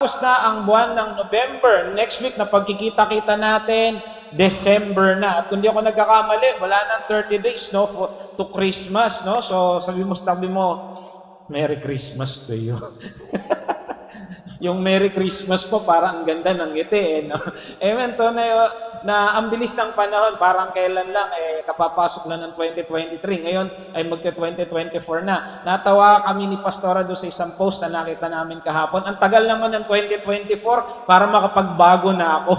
Tapos na ang buwan ng November. Next week na pagkikita-kita natin, December na. At kung di ako nagkakamali, wala nang 30 days no, to Christmas. No? So sabi mo, Merry Christmas to you. Yung Merry Christmas po, parang ang ganda ng ngiti. No? Amen. To na ang bilis ng panahon, parang kailan lang, kapapasok na ng 2023. Ngayon ay magte-2024 na. Natawa kami ni Pastora doon sa isang post na nakita namin kahapon. Ang tagal naman ng 2024 para makapagbago na ako.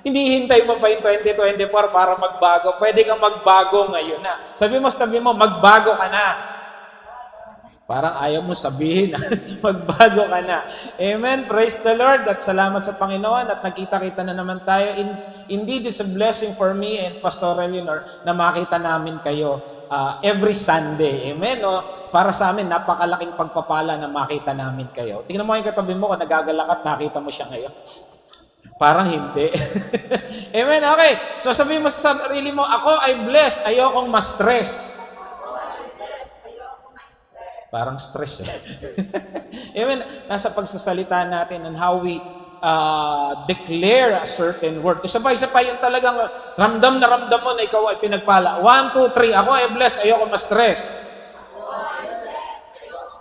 Hindi hintay mo pa yung 2024 para magbago. Pwede kang magbago ngayon na. Sabi mo, magbago ka na. Parang ayaw mo sabihin, magbago ka na. Amen. Praise the Lord at salamat sa Panginoon at nakita-kita na naman tayo. Indeed, it's a blessing for me and Pastor Eleanor na makita namin kayo every Sunday. Amen. No? Para sa amin, napakalaking pagpapala na makita namin kayo. Tingnan mo yung katabi mo kung nagagalak at nakita mo siya ngayon. Parang hindi. Amen. Okay. So sabihin mo sa sarili mo, ako ay blessed, ayokong ma-stress. Parang stress eh. Amen. Nasa pagsasalita natin on how we declare a certain word. Sabay-sabay yung talagang ramdam na ramdam mo na ikaw ay pinagpala. 1, 2, 3. Ako ay blessed, ayoko ma-stress.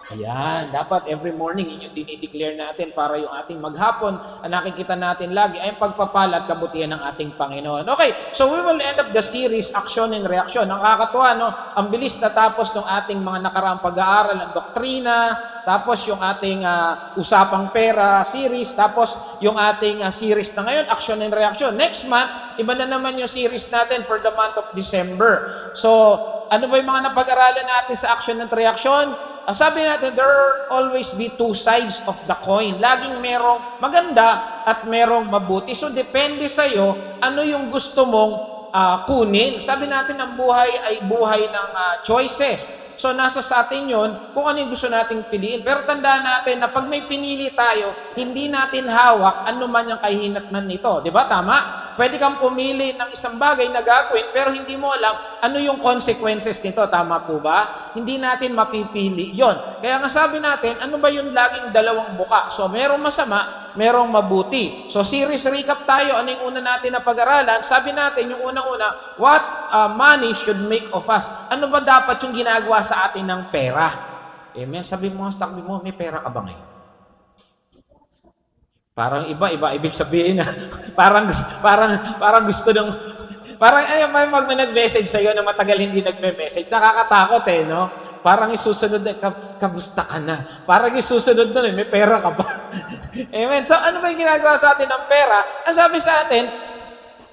Ayan, dapat every morning yun yung dinideclare natin para yung ating maghapon ang nakikita natin lagi ay pagpapala at kabutihan ng ating Panginoon. Okay, so we will end up the series Action and Reaction. Nakakatuwa, no? Ang bilis natapos ng ating mga nakaraang pag-aaral ng doktrina, tapos yung ating Usapang Pera series, tapos yung ating series na ngayon, Action and Reaction. Next month, iba na naman yung series natin for the month of December. So, ano ba yung mga napag-aralan natin sa Action and Reaction? Sabi natin, there will always be two sides of the coin. Laging merong maganda at merong mabuti. So, depende sa'yo ano yung gusto mong kunin. Sabi natin, ang buhay ay buhay ng choices. So, nasa sa atin yun kung ano yung gusto nating piliin. Pero tandaan natin na pag may pinili tayo, hindi natin hawak ano man yung kahinatnan nito. Di ba? Tama? Pwede kang pumili ng isang bagay na gagawin pero hindi mo alam ano yung consequences nito. Tama po ba? Hindi natin mapipili yon. Kaya nga sabi natin, ano ba yung laging dalawang buka? So, merong masama, merong mabuti. So, series recap tayo. Ano yung una natin na pag-aralan? Sabi natin, yung unang-una, what money should make of us? Ano ba dapat yung ginagawa sa atin ng pera? Amen. Sabi mo, sabi mo, may pera ka ba ngayon? Parang iba ibig sabihin na parang gusto ng may nag-message sa iyo na matagal hindi nagme-message. Nakakatakot no? Parang isusunod na kamusta ka na. Parang isusunod na may pera ka ba? Amen. So ano ba yung ginagawa sa atin ng pera? Ang sabi sa atin,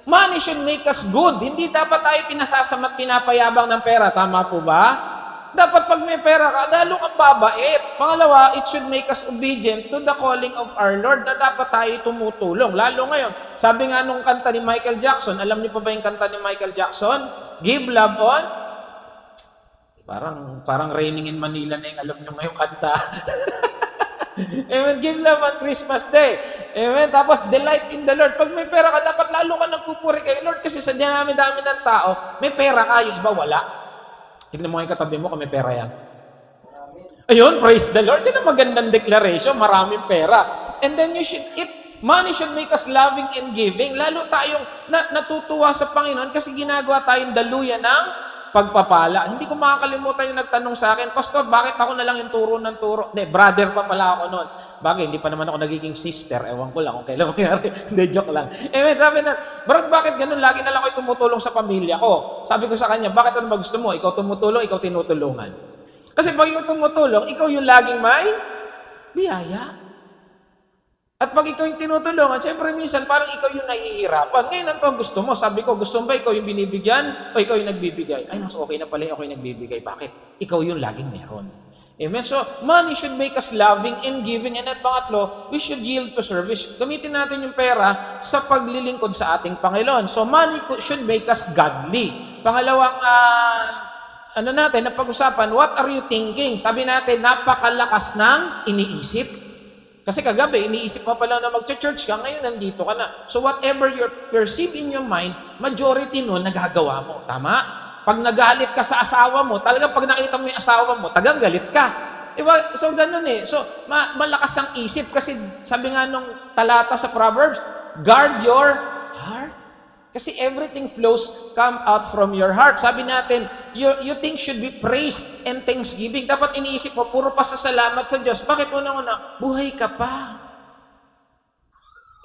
money should make us good. Hindi dapat tayo pinasasama at pinapayabang ng pera. Tama po ba? Dapat pag may pera ka, lalo kang babait. Pangalawa, it should make us obedient to the calling of our Lord na dapat tayo tumutulong. Lalo ngayon, sabi nga nung kanta ni Michael Jackson, alam niyo pa ba yung kanta ni Michael Jackson? Give love on? Parang Raining in Manila na yung alam niyo ngayong kanta. Amen. Give love on Christmas Day. Amen. Tapos, delight in the Lord. Pag may pera ka, dapat lalo ka nagpupuri kay Lord kasi sa dami ng tao, may pera ka, yung iba wala. Tignan mo yung katabi mo kung may pera yan. Ayun, praise the Lord. Yan ang magandang declaration, maraming pera. And then money should make us loving and giving. Lalo tayong natutuwa sa Panginoon kasi ginagawa tayong daluyan ng pagpapala. Hindi ko makakalimutan yung nagtanong sa akin, Pastor, bakit ako na lang yung turo ng turo? Hindi, brother pa pala ako noon. Bagay, hindi pa naman ako nagiging sister. Ewan ko lang kung kailan mangyari. Hindi, joke lang. Sabi na, Brad, bakit ganun? Lagi na lang ako tumutulong sa pamilya ko. Sabi ko sa kanya, bakit ano ba gusto mo? Ikaw tumutulong, ikaw tinutulungan. Kasi pag ikaw tumutulong, ikaw yung laging may biyaya. At pag ikaw yung tinutulungan, siyempre minsan parang ikaw yung nahihirapan. Ngayon, ano ang gusto mo? Sabi ko, gusto mo ba ikaw yung binibigyan o ikaw yung nagbibigay? Ay, mas okay na pala ako yung nagbibigay. Bakit? Ikaw yung laging meron. Amen? So, money should make us loving and giving. And at pangatlo, we should yield to service. Gamitin natin yung pera sa paglilingkod sa ating Panginoon. So, money should make us godly. Pangalawang napag-usapan, what are you thinking? Sabi natin, napakalakas ng iniisip. Kasi kagabi, iniisip mo pala na mag-church ka, ngayon nandito ka na. So whatever you perceive in your mind, majority nun nagagawa mo. Tama? Pag nagalit ka sa asawa mo, talagang pag nakita mo yung asawa mo, tagang galit ka. Diba? So, ganun eh. So, malakas ang isip kasi sabi nga nung talata sa Proverbs, guard your heart. Kasi everything come out from your heart. Sabi natin, you think should be praise and thanksgiving. Dapat iniisip mo, puro pasasalamat sa Diyos. Bakit unang-una? Buhay ka pa.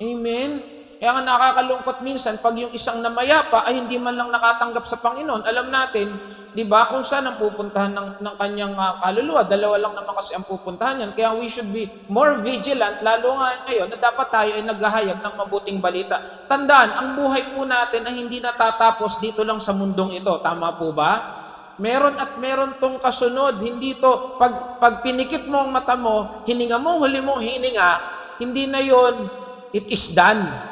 Amen? Kaya nga nakakalungkot minsan, pag yung isang namayapa ay hindi man lang nakatanggap sa Panginoon, alam natin, di ba, kung saan ang pupuntahan ng kanyang kaluluwa, dalawa lang naman kasi ang pupuntahan yan. Kaya we should be more vigilant, lalo nga ngayon, na dapat tayo ay naghahayag ng mabuting balita. Tandaan, ang buhay po natin ay hindi natatapos dito lang sa mundong ito. Tama po ba? Meron at meron tong kasunod. Hindi to, pag pinikit mo ang mata mo, hininga mo, huli mong hininga, hindi na yon, it is done.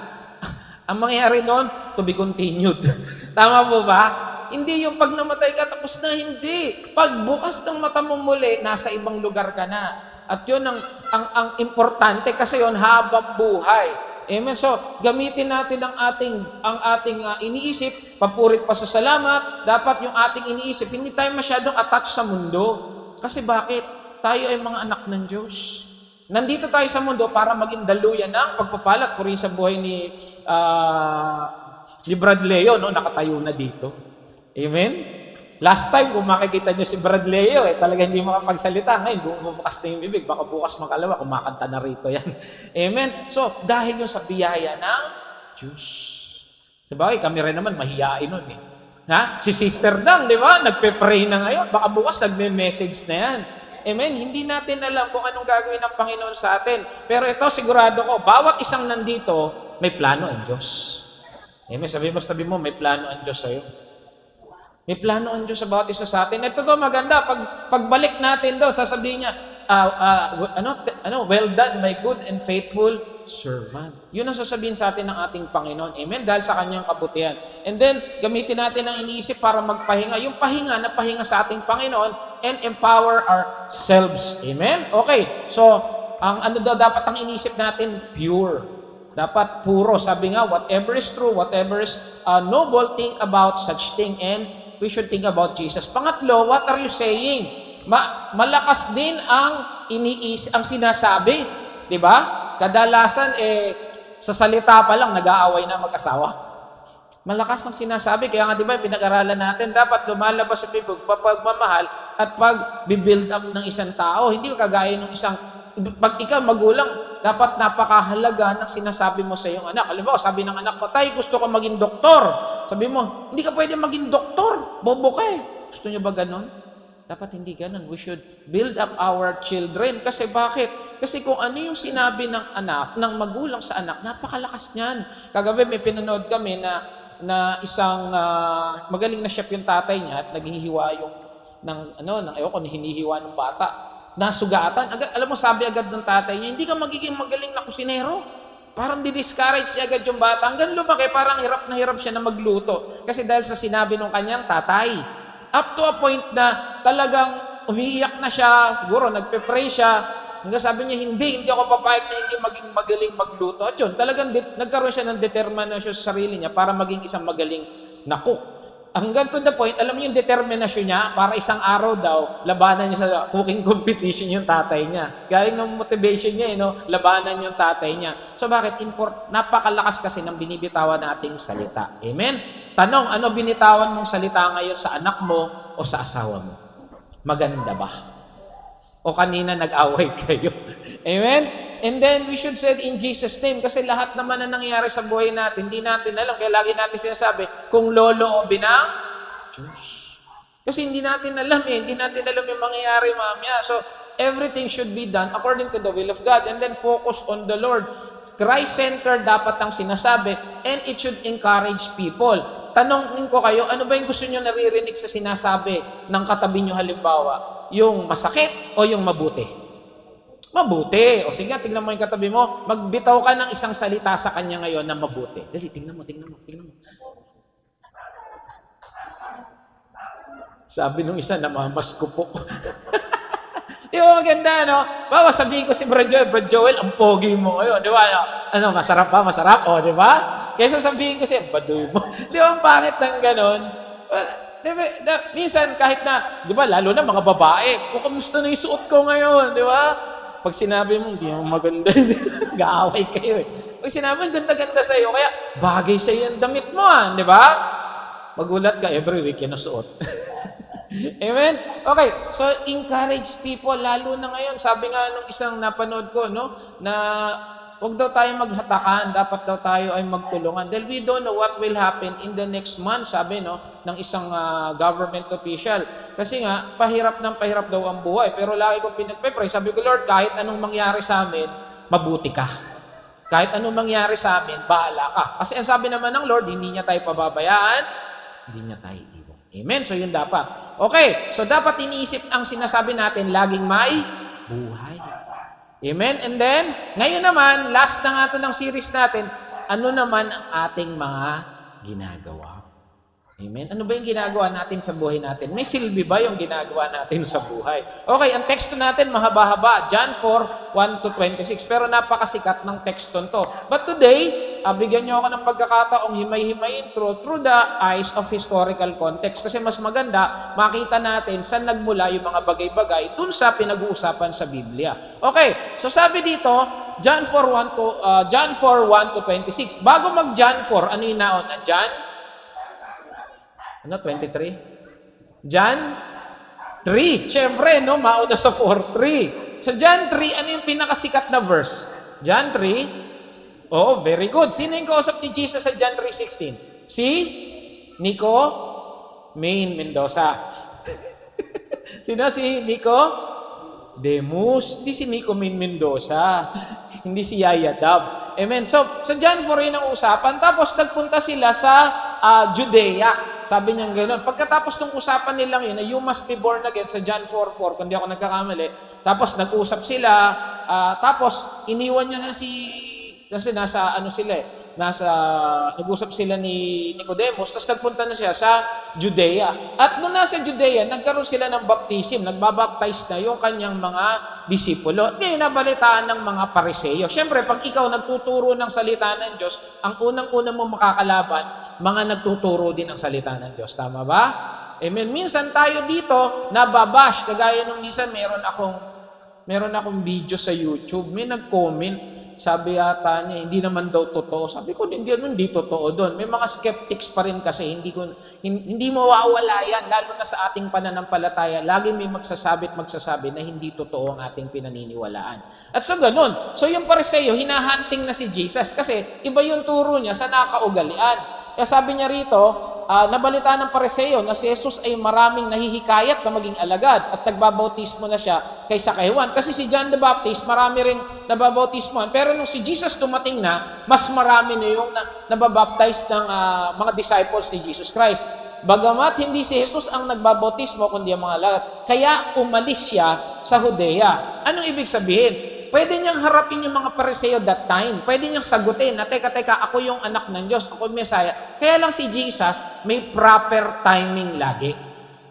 Ang mangyayari noon, to be continued. Tama po ba? Hindi yung pag namatay ka, tapos na, hindi. Pag bukas ng mata mo muli, nasa ibang lugar ka na. At yun ang importante kasi yun, habang buhay. Amen. So, gamitin natin ang ating iniisip, papurit pa sa salamat. Dapat yung ating iniisip, hindi tayo masyadong attached sa mundo. Kasi bakit? Tayo ay mga anak ng Diyos. Nandito tayo sa mundo para maging daluyan ng pagpapalat. Puri sa buhay ni Brad Leo, no? Nakatayo na dito. Amen? Last time, kung makikita niyo si Brad Leo, talaga hindi makapagsalita. Ngayon, bumubukas na yung bibig. Baka bukas makalawa, kumakanta na rito yan. Amen? So, dahil yung sa biyaya ng Diyos. Diba? Kami rin naman, mahiyain nun eh. Ha? Si Sister Dang, di ba? Nagpe-pray na ngayon. Baka bukas nagme-message na yan. Amen? Hindi natin alam kung anong gagawin ng Panginoon sa atin. Pero ito, sigurado ko, bawat isang nandito, may plano ang Diyos. Amen? Sabi mo, may plano ang Diyos sa'yo. May plano ang Diyos sa bawat isa sa atin. Ito to, maganda. Pagbalik natin doon, sasabihin niya, well done, my good and faithful servant. Yun ang sasabihin sa atin ng ating Panginoon. Amen? Dahil sa kanyang kabutihan. And then, gamitin natin ang iniisip para magpahinga. Yung pahinga na pahinga sa ating Panginoon and empower ourselves. Amen? Okay. So, ang ano daw dapat ang iniisip natin? Pure. Dapat puro. Sabi nga, whatever is true, whatever is noble, think about such thing and we should think about Jesus. Pangatlo, what are you saying? Malakas din ang ang sinasabi. Di ba? Kadalasan, sa salita pa lang, nag-aaway na mag-asawa. Malakas ang sinasabi. Kaya nga, di ba, pinag-aralan natin, dapat lumalabas sa bibig, pagmamahal at pag-build up ng isang tao. Hindi kagaya ng pag ikaw magulang, dapat napakahalaga ng sinasabi mo sa iyong anak. Halimbawa, sabi ng anak mo, tay, gusto ko maging doktor. Sabi mo, hindi ka pwede maging doktor. Bobo ka eh. Gusto niyo ba ganon? Dapat hindi ganun. We should build up our children. Kasi bakit? Kasi kung ano yung sinabi ng anak, ng magulang sa anak, napakalakas niyan. Kagabi may pinanood kami na isang magaling na chef yung tatay niya at naghihiwa yung hinihiwa ng bata. Nasugatan. Alam mo, sabi agad ng tatay niya, hindi ka magiging magaling na kusinero. Parang di-discourage siya agad yung bata. Hanggang lumaki, parang hirap na hirap siya na magluto. Kasi dahil sa sinabi ng kanyang tatay. Up to a point na talagang umiiyak na siya, siguro nagpe-pray siya, hanggang sabi niya, hindi ako papayag na hindi maging magaling magluto. At yun, talagang nagkaroon siya ng determinasyon sa sarili niya para maging isang magaling na cook. Hanggang to the point, alam niyo yung determinasyon niya, para isang araw daw, labanan niya sa cooking competition yung tatay niya. Galing ng motivation niya, labanan yung tatay niya. So bakit? Napakalakas kasi ng binibitawan nating salita. Amen? Tanong, ano binitawan mong salita ngayon sa anak mo o sa asawa mo? Maganda ba? O kanina nag-away kayo? Amen? And then we should say in Jesus' name kasi lahat naman na nangyayari sa buhay natin, hindi natin alam. Kaya lagi natin sinasabi, kung lolo o binang, Diyos. Kasi hindi natin alam hindi natin alam yung mangyayari mamaya. So, everything should be done according to the will of God and then focus on the Lord. Christ-centered dapat ang sinasabi and it should encourage people. Tanongin ko kayo, ano ba yung gusto nyo naririnig sa sinasabi ng katabi nyo halimbawa? Yung masakit o yung mabuti? Mabuti. O sige, tingnan mo yung katabi mo. Magbitaw ka ng isang salita sa kanya ngayon na mabuti. Dali, tingnan mo. Sabi nung isa, namamas ko po. Di ba maganda, no? Bawa, sabihin ko si Brad Joel, ang pogi mo ngayon. Di ba? Ano, masarap ba? Masarap? O, di ba? Kaysa sabihin ko siya, baduy mo. Di ba ang pangit ng ganon? Minsan kahit na, di ba, lalo na mga babae, kamusta na yung suot ko ngayon, di ba? Pag sinabi mo, hindi mo maganda, gaaway kayo eh. Pag sinabi mo, ganda-ganda sa'yo, kaya bagay sa'yo yung damit mo, di ba? Magulat ka, every week yan nasuot. Amen? Okay, so encourage people, lalo na ngayon. Sabi nga nung isang napanood ko, no, na huwag daw tayo maghatakan, dapat daw tayo ay magtulungan. Dahil we don't know what will happen in the next month, sabi no, ng isang government official. Kasi nga, pahirap daw ang buhay. Pero lagi kong pinagpe-pray, sabi ko, Lord, kahit anong mangyari sa amin, mabuti ka. Kahit anong mangyari sa amin, bahala ka. Kasi ang sabi naman ng Lord, hindi niya tayo pababayaan, hindi niya tayo iwan. Amen? So yun dapat. Okay, so dapat iniisip ang sinasabi natin, laging may buhay. Amen? And then, ngayon naman, last na nga ito ng series natin, ano naman ang ating mga ginagawa? Amen? Ano ba yung ginagawa natin sa buhay natin? May silbi ba yung ginagawa natin sa buhay? Okay, ang teksto natin mahaba-haba. John 4, 1-26. Pero napakasikat ng teksto to. But today, bigyan nyo ako ng pagkakataong himay-himayin through the eyes of historical context. Kasi mas maganda, makita natin saan nagmula yung mga bagay-bagay dun sa pinag-uusapan sa Biblia. Okay, so sabi dito, John 4, 1-26. Bago mag-John 4, ano yung nauna? John? 23? John 3. Siyempre, no? Mauna sa 4:3. Sa John 3, ano yung pinakasikat na verse? John 3? Oh, very good. Sino yung kausap ni Jesus sa John 3:16? Si Nico Main Mendoza. Sino si Nico Demus? Hindi si Nico Main Mendoza. Hindi si Yaya Dab. Amen. So, sa John 4 yun ang usapan. Tapos, nagpunta sila sa Judea. Sabi niya gano'n. Pagkatapos ng usapan nilang yun, na you must be born again sa John 4:4, kung di ako nagkakamali. Tapos, nag-usap sila. Tapos, iniwan niya kasi nasa sila eh. Nag-usap sila ni Nicodemus, tapos nagpunta na siya sa Judea. At nung nasa Judea, nagkaroon sila ng baptism, nagbabaptize na yung kanyang mga disipulo. Ngayon, nabalitaan ng mga Pariseo. Siyempre, pag ikaw nagtuturo ng salita ng Diyos, ang unang-unang mo makakalaban, mga nagtuturo din ng salita ng Diyos. Tama ba? Amen. Minsan tayo dito, nababash. Kagaya nung minsan, meron akong video sa YouTube. May nag-comment. Sabi yata niya, hindi naman daw totoo. Sabi ko, hindi totoo doon. May mga skeptics pa rin kasi, hindi mawawala yan, lalo na sa ating pananampalataya. Lagi may magsasabi na hindi totoo ang ating pinaniniwalaan. At so ganun. So yung Pariseo, hinahunting na si Jesus kasi iba yung turo niya sa nakaugalian. Kaya sabi niya rito, nabalita ng Pariseo na si Jesus ay maraming nahihikayat na maging alagad at nagbabautismo na siya kaysa kay Juan. Kasi si John the Baptist, marami rin nababautismoan. Pero nung si Jesus dumating na, mas marami na yung nababaptize ng mga disciples ni Jesus Christ. Bagamat hindi si Jesus ang nagbabautismo, kundi ang mga alagad. Kaya umalis siya sa Judea. Anong ibig sabihin? Pwede niyang harapin yung mga Pariseo that time. Pwede niyang sagutin na, teka, ako yung anak ng Diyos, ako yung Messiah. Kaya lang si Jesus, may proper timing lagi.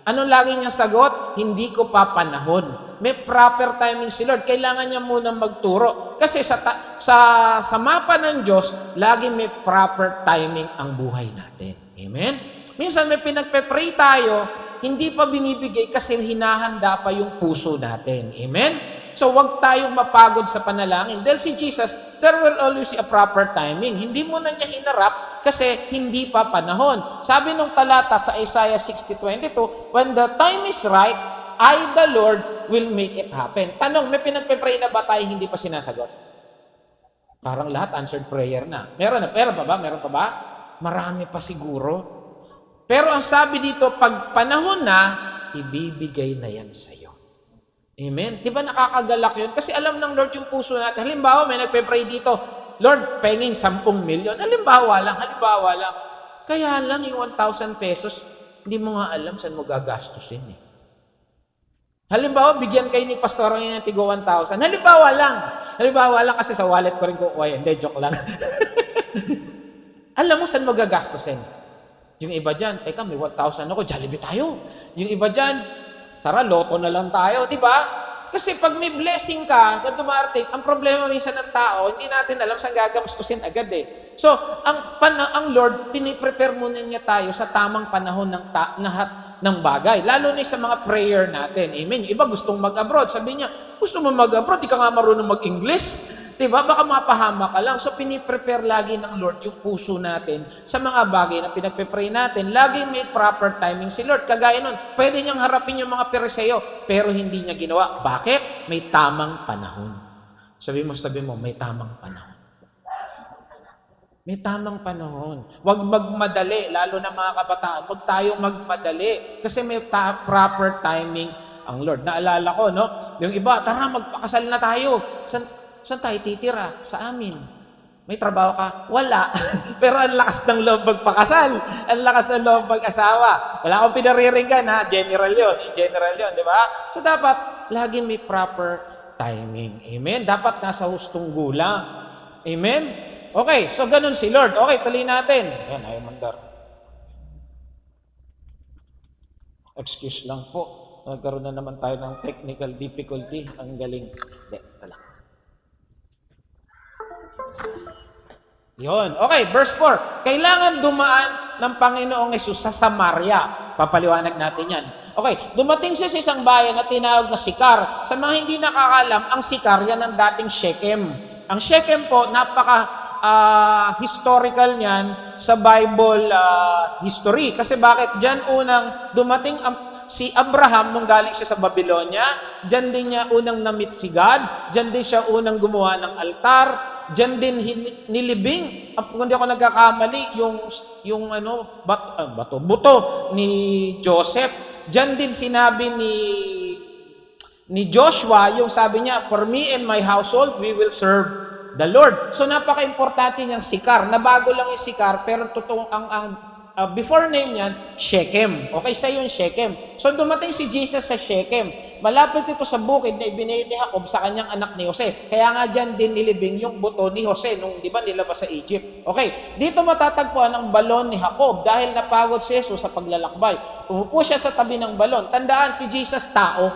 Ano lagi niyang sagot? Hindi ko pa panahon. May proper timing si Lord. Kailangan niya muna magturo. Kasi sa mapa ng Diyos, lagi may proper timing ang buhay natin. Amen? Minsan may pinagpe-pray tayo, hindi pa binibigay kasi hinahanda pa yung puso natin. Amen? So, wag tayong mapagod sa panalangin. Dahil si Jesus, there will always be a proper timing. Hindi mo na niya hinarap kasi hindi pa panahon. Sabi nung talata sa Isaiah 60:22, when the time is right, I, the Lord, will make it happen. Tanong, may pinagpe-pray na ba tayo hindi pa sinasagot? Parang lahat answered prayer na. Meron pa ba? Marami pa siguro. Pero ang sabi dito, pag panahon na, ibibigay na yan sa'yo. Amen? Di ba nakakagalak yun? Kasi alam ng Lord yung puso natin. Halimbawa, may nagpe-pray dito, Lord, penging 10 milyon. Halimbawa lang. Kaya lang yung 1,000 pesos, hindi mo nga alam saan mo gagastusin eh. Halimbawa, bigyan kayo ni Pastor ng tigo 1,000. Halimbawa lang kasi sa wallet ko rin kukuha yan. Hindi, joke lang. Alam mo saan mo gagastusin. Yung iba dyan, teka, may 1,000 ako, Jollibee tayo. Yung iba dyan, tara, loto na lang tayo, di ba? Kasi pag may blessing ka na dumarating, ang problema minsan ng tao, hindi natin alam saan gagastusin agad eh. So, ang Lord, piniprepare muna niya tayo sa tamang panahon ng lahat ng bagay. Lalo na sa mga prayer natin. Amen. Yung iba gustong mag-abroad. Sabi niya, gusto mo mag-abroad, di ka nga marunong mag-English. Diba? Baka mapahama ka lang. So, piniprepare lagi ng Lord yung puso natin sa mga bagay na pinagpe-pray natin. Lagi may proper timing si Lord. Kagaya nun, pwede niyang harapin yung mga Periseo, pero hindi niya ginawa. Bakit? May tamang panahon. Sabi mo, may tamang panahon. May tamang panahon. Huwag magmadali, lalo na mga kabataan. Huwag tayong magmadali. Kasi may proper timing ang Lord. Naalala ko, no? Yung iba, tara, magpakasal na tayo. Saan tayo titira? Sa amin. May trabaho ka? Wala. Pero ang lakas ng loob magpakasal. Ang lakas ng loob mag-asawa. Wala akong pinariringgan, ha? General yun, di ba? So dapat, lagi may proper timing. Amen? Dapat nasa hustong gulang. Amen? Okay, so ganun si Lord. Okay, tuloy natin. Ayan, ayaw mandar. Excuse lang po. Nagkaroon na naman tayo ng technical difficulty. Ang galing. Hindi, ito lang. Yun. Okay, verse 4. Kailangan dumaan ng Panginoong Hesus sa Samaria. Papaliwanag natin yan. Okay, dumating siya sa isang bayan na tinawag na Sikar. Sa mga hindi nakakalam, ang Sikar, yan ang dating Shechem. Ang Shechem po, historical niyan sa Bible history. Kasi bakit? Diyan unang dumating si Abraham nung galing siya sa Babylonia. Diyan din niya unang na-meet si God. Diyan din siya unang gumawa ng altar. Diyan din nilibing, kung hindi ako nagkakamali, yung buto ni Joseph. Diyan din sinabi ni Joshua, yung sabi niya, for me and my household, we will serve the Lord. So napaka-importante niyang Sikar. Nabago lang yung Sikar, pero totoong before name niyan, Shechem. Okay, sa yun Shechem. So dumating si Jesus sa Shechem. Malapit ito sa bukid na ibinigay ni Jacob sa kanyang anak ni Jose. Kaya nga dyan din nilibing yung buto ni Jose nung, di ba, nilabas sa Egypt. Okay, dito matatagpuan ang balon ni Jacob dahil napagod si Jesus sa paglalakbay. Umupo siya sa tabi ng balon. Tandaan, si Jesus tao.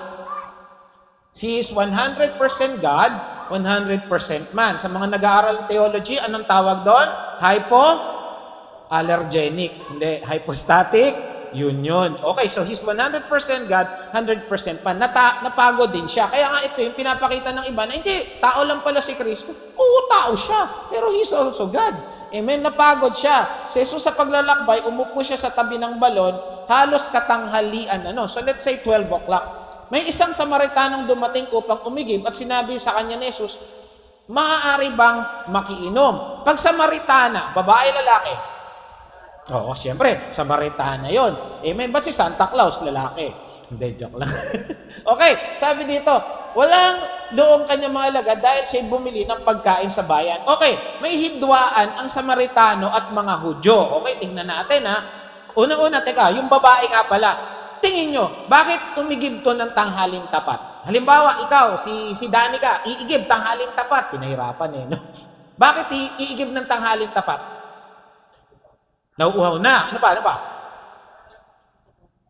He is 100% God, 100% man. Sa mga nag-aaral ng theology, anong tawag doon? Hypoallergenic. Hindi, hypostatic union. Okay, so he's 100% God, 100% man. Napagod din siya. Kaya nga ito yung pinapakita ng iba na hindi, tao lang pala si Kristo. Oo, tao siya. Pero he's also God. Amen, napagod siya. Si Jesus sa paglalakbay, umupo siya sa tabi ng balon, halos katanghalian. So let's say 12 o'clock. May isang Samaritanong dumating upang umigib at sinabi sa kanya ni Jesus, maaari bang makiinom? Pag Samaritana, babae, lalaki? Oo, siyempre, Samaritana yon. Amen. Ba't si Santa Claus, lalaki? Hindi, joke lang. Okay, sabi dito, walang doong kanya mga alagad dahil siya bumili ng pagkain sa bayan. Okay, may hidwaan ang Samaritano at mga Hudyo. Okay, tingnan natin ha. Una-una, teka, yung babae nga pala. Tingin nyo, bakit umigib to ng tanghaling tapat? Halimbawa, ikaw, si Danica, iigib tanghaling tapat. Pinahirapan no? Bakit iigib ng tanghaling tapat? Nauuhaw na. Ano pa?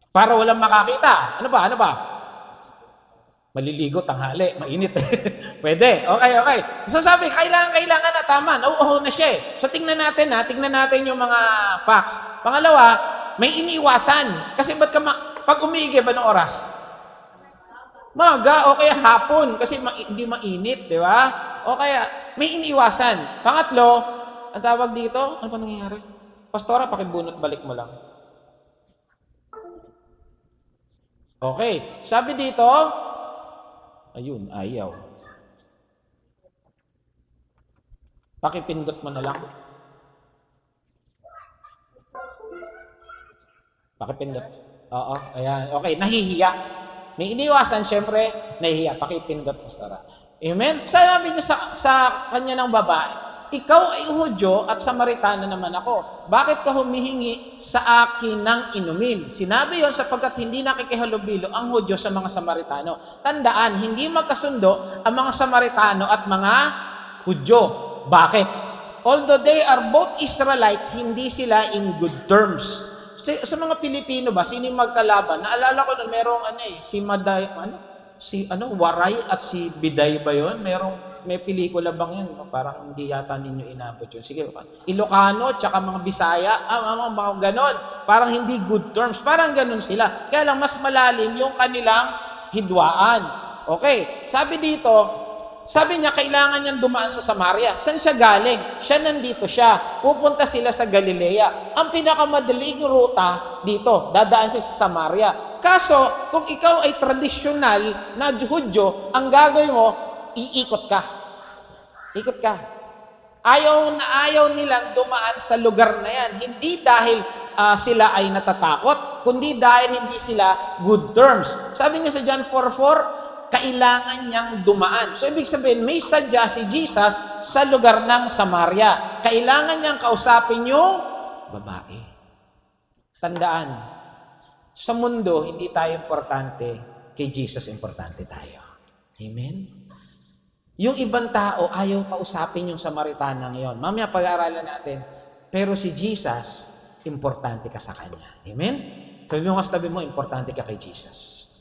Para walang makakita. Ano pa? Maliligo, tanghali, mainit. Pwede. Okay. So sabi, kailangan na, tama. Nauuhaw na siya. So tingnan natin yung mga facts. Pangalawa, may iniiwasan. Kasi pag umiigib, anong oras? Maga, o kaya hapon. Kasi hindi mainit, di ba? O kaya, may iniiwasan. Pangatlo, ang tawag dito, ano pa nangyayari? Pastora, pakibunot balik mo lang. Okay. Sabi dito, ayun, ayaw. Pakipindot mo na lang. Pakipindot. Oo, ayan. Okay, nahihiya. May iniwasan, syempre, nahihiya. Pakipindot, pastora. Amen? Sabi niya sa kanya ng babae, ikaw ay Hudyo at Samaritano naman ako. Bakit ka humihingi sa akin ng inumin? Sinabi yon sapagkat hindi nakikihalubilo ang Hudyo sa mga Samaritano. Tandaan, hindi magkasundo ang mga Samaritano at mga Hudyo. Bakit? Although they are both Israelites, hindi sila in good terms. Sa mga Pilipino ba, sino yung magkalaban? Naalala ko na merong Waray at si Biday ba yun? May pelikula bang yun? Parang hindi yata ninyo inabot yun. Sige, Ilocano, tsaka mga Bisaya, mga ganon. Parang hindi good terms. Parang ganon sila. Kaya lang, mas malalim yung kanilang hidwaan. Okay, sabi niya, kailangan niyang dumaan sa Samaria. Saan siya galing? Nandito siya. Pupunta sila sa Galilea. Ang pinakamadaling ruta dito, dadaan siya sa Samaria. Kaso, kung ikaw ay tradisyonal na Hudyo, ang gagawin mo, iikot ka. Ikot ka. Ayaw nilang dumaan sa lugar na yan. Hindi dahil sila ay natatakot, kundi dahil hindi sila good terms. Sabi niya sa John 4:4, kailangan niyang dumaan. So, ibig sabihin, may sadya si Jesus sa lugar ng Samaria. Kailangan niyang kausapin yung babae. Tandaan, sa mundo, hindi tayo importante. Kay Jesus, importante tayo. Amen? Yung ibang tao, ayaw kausapin yung Samaritana ngayon. Mamaya pag-aaralan natin. Pero si Jesus, importante ka sa Kanya. Amen? Sabi mo, tabi mo, importante ka kay Jesus.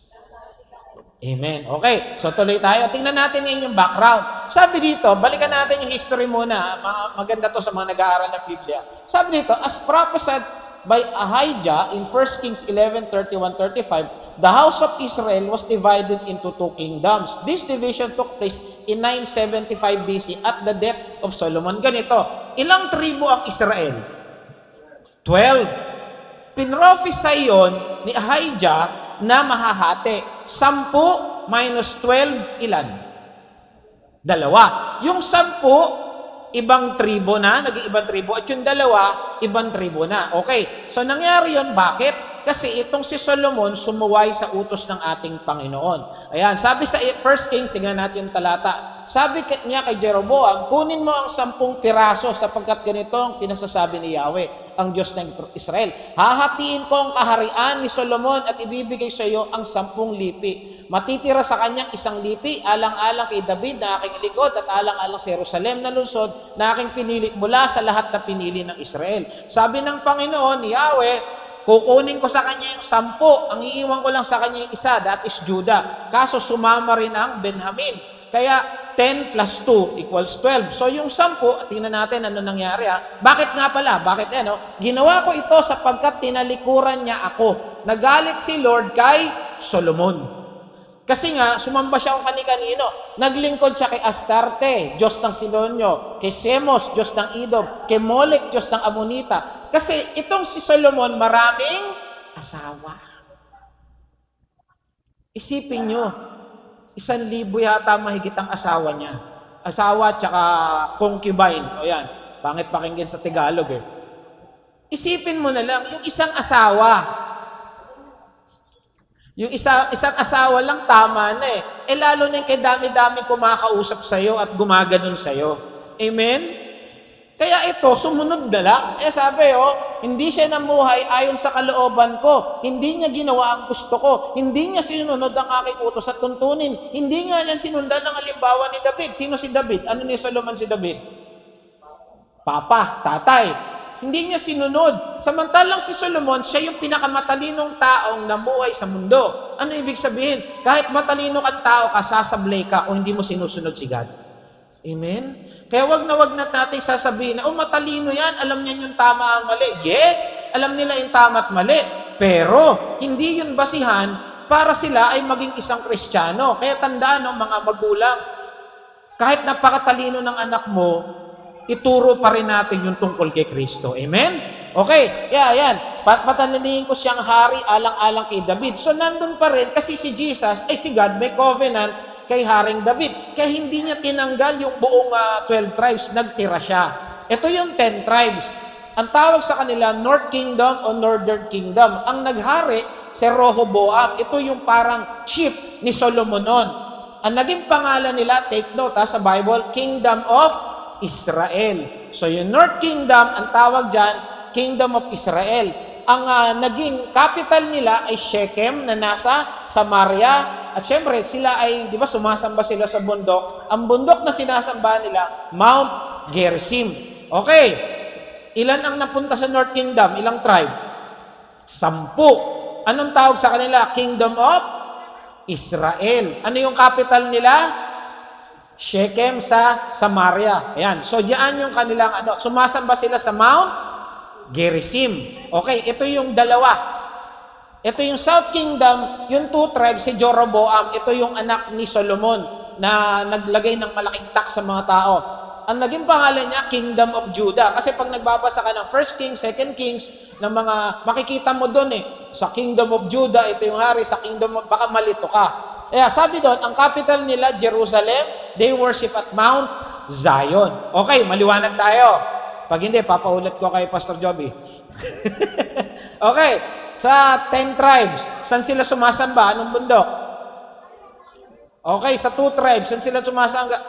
Amen. Okay, so tuloy tayo. Tingnan natin yung background. Sabi dito, balikan natin yung history muna. Maganda to sa mga nag-aaral ng Biblia. Sabi dito, as prophesied by Ahijah in 1 Kings 11:31-35, the house of Israel was divided into two kingdoms. This division took place in 975 BC at the death of Solomon. Ganito, ilang tribo ang Israel? 12. Pinrophesy yon ni Ahijah na mahahati. 10 minus 12, ilan? 2. Yung 10, ibang tribo na, naging ibang tribo. At yung 2, ibang tribo na. Okay, so nangyari yon, bakit? Kasi itong si Solomon sumuway sa utos ng ating Panginoon. Ayan, sabi sa 1 Kings, tingnan natin yung talata. Sabi niya kay Jeroboam, kunin mo ang 10 piraso sapagkat ganito ang pinasasabi ni Yahweh, ang Diyos ng Israel. Hahatiin ko ang kaharian ni Solomon at ibibigay sa iyo ang 10 lipi. Matitira sa kanyang 1 lipi, alang-alang kay David na aking likod at alang-alang sa Jerusalem na lungsod na aking pinili mula sa lahat na pinili ng Israel. Sabi ng Panginoon, Yahweh, kukunin ko sa kanya yung 10, ang iiwan ko lang sa kanya yung 1, that is Judah. Kaso sumama rin ang Benjamin. Kaya 10 plus 2 equals 12. So yung 10, tingnan natin ano nangyari Bakit nga pala? Bakit Ginawa ko ito sapagkat tinalikuran niya ako. Nagalit si Lord kay Solomon. Kasi nga, sumamba siya kung kani-kanino. Naglingkod siya kay Astarte, Diyos ng Sidonyo, kay Semos, Diyos ng Edom, kay Molek, Diyos ng Amonita. Kasi itong si Solomon, maraming asawa. Isipin nyo, 1,000 yata mahigit ang asawa niya. Asawa tsaka concubine. O yan, pangit pakinggan sa Tagalog Isipin mo na lang, yung isang asawa, yung isang asawa lang tama na lalo na yung kay dami-dami kumakausap sa'yo at gumaganon sa'yo. Amen? Kaya ito, sumunod na lang. Sabi, hindi siya namuhay ayon sa kalooban ko. Hindi niya ginawa ang gusto ko. Hindi niya sinunod ang aking utos at tuntunin. Hindi nga niya sinundan ang halimbawa ni David. Sino si David? Ano ni Solomon si David? Papa, tatay. Hindi niya sinunod. Samantalang si Solomon, siya yung pinakamatalinong taong namuhay sa mundo. Ano ibig sabihin? Kahit matalino kang tao ka, sasablay ka o hindi mo sinusunod si God. Amen? Kaya wag na nating sasabihin na, matalino yan, alam niya yung tama ang mali. Yes, alam nila yung tama at mali. Pero, hindi yun basihan para sila ay maging isang Kristiyano. Kaya tandaan, mga magulang, kahit napakatalino ng anak mo, ituro pa rin natin yung tungkol kay Kristo. Amen? Okay, yan. Patalinihin ko siyang hari alang-alang kay David. So, nandun pa rin kasi si Jesus, si God, may covenant kay Haring David. Kaya hindi niya tinanggal yung buong 12 tribes, nagtira siya. Ito yung 10 tribes. Ang tawag sa kanila, North Kingdom o Northern Kingdom. Ang naghari, si Rehoboam. Ito yung parang chief ni Solomon noon. Ang naging pangalan nila, take note sa Bible, Kingdom of Israel. So yung North Kingdom, ang tawag dyan, Kingdom of Israel. Ang naging capital nila ay Shechem na nasa Samaria. At syempre, sila ay, di ba, sumasamba sila sa bundok. Ang bundok na sinasamba nila, Mount Gerizim. Okay, ilan ang napunta sa North Kingdom? Ilang tribe? 10. Anong tawag sa kanila? Kingdom of Israel. Ano yung capital nila? Shechem sa Samaria. Ayan. So, diyan yung kanilang, sumasamba sila sa Mount Gerizim. Okay, ito yung dalawa. Ito yung South Kingdom, yung 2 tribes, si Jeroboam, ito yung anak ni Solomon na naglagay ng malaking tax sa mga tao. Ang naging pangalan niya, Kingdom of Judah. Kasi pag nagbabasa ka ng 1 Kings, 2 Kings, ng mga, makikita mo doon sa Kingdom of Judah, ito yung hari, sa Kingdom of, baka malito ka. Kaya sabi doon, ang capital nila, Jerusalem, they worship at Mount Zion. Okay, maliwanag tayo. Pag hindi, papaulit ko kay Pastor Joby. Okay. Sa 10 tribes, saan sila sumasamba? Anong bundok? Okay, sa 2 tribes, saan sila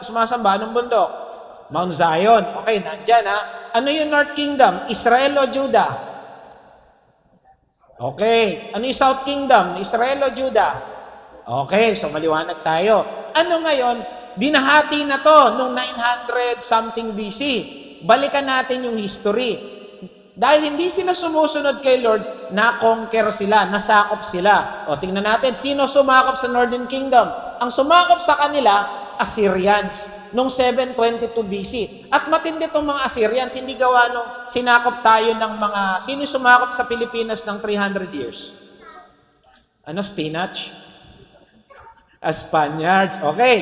sumasamba? Anong bundok? Mount Zion. Okay, nandyan ha. Ano yung North Kingdom? Israel o Judah? Okay. Ano yung South Kingdom? Israel o Judah? Okay, so maliwanag tayo. Ano ngayon? Dinahati na to nung 900 something BC. Balikan natin yung history. Dahil hindi sila sumusunod kay Lord, na-conquer sila, nasakop sila. O tingnan natin, sino sumakop sa Northern Kingdom? Ang sumakop sa kanila, Assyrians, noong 722 BC. At matindi itong mga Assyrians, hindi gawa nung sinakop tayo ng mga, sino sumakop sa Pilipinas ng 300 years? Ano, spinach? Spaniards. Okay.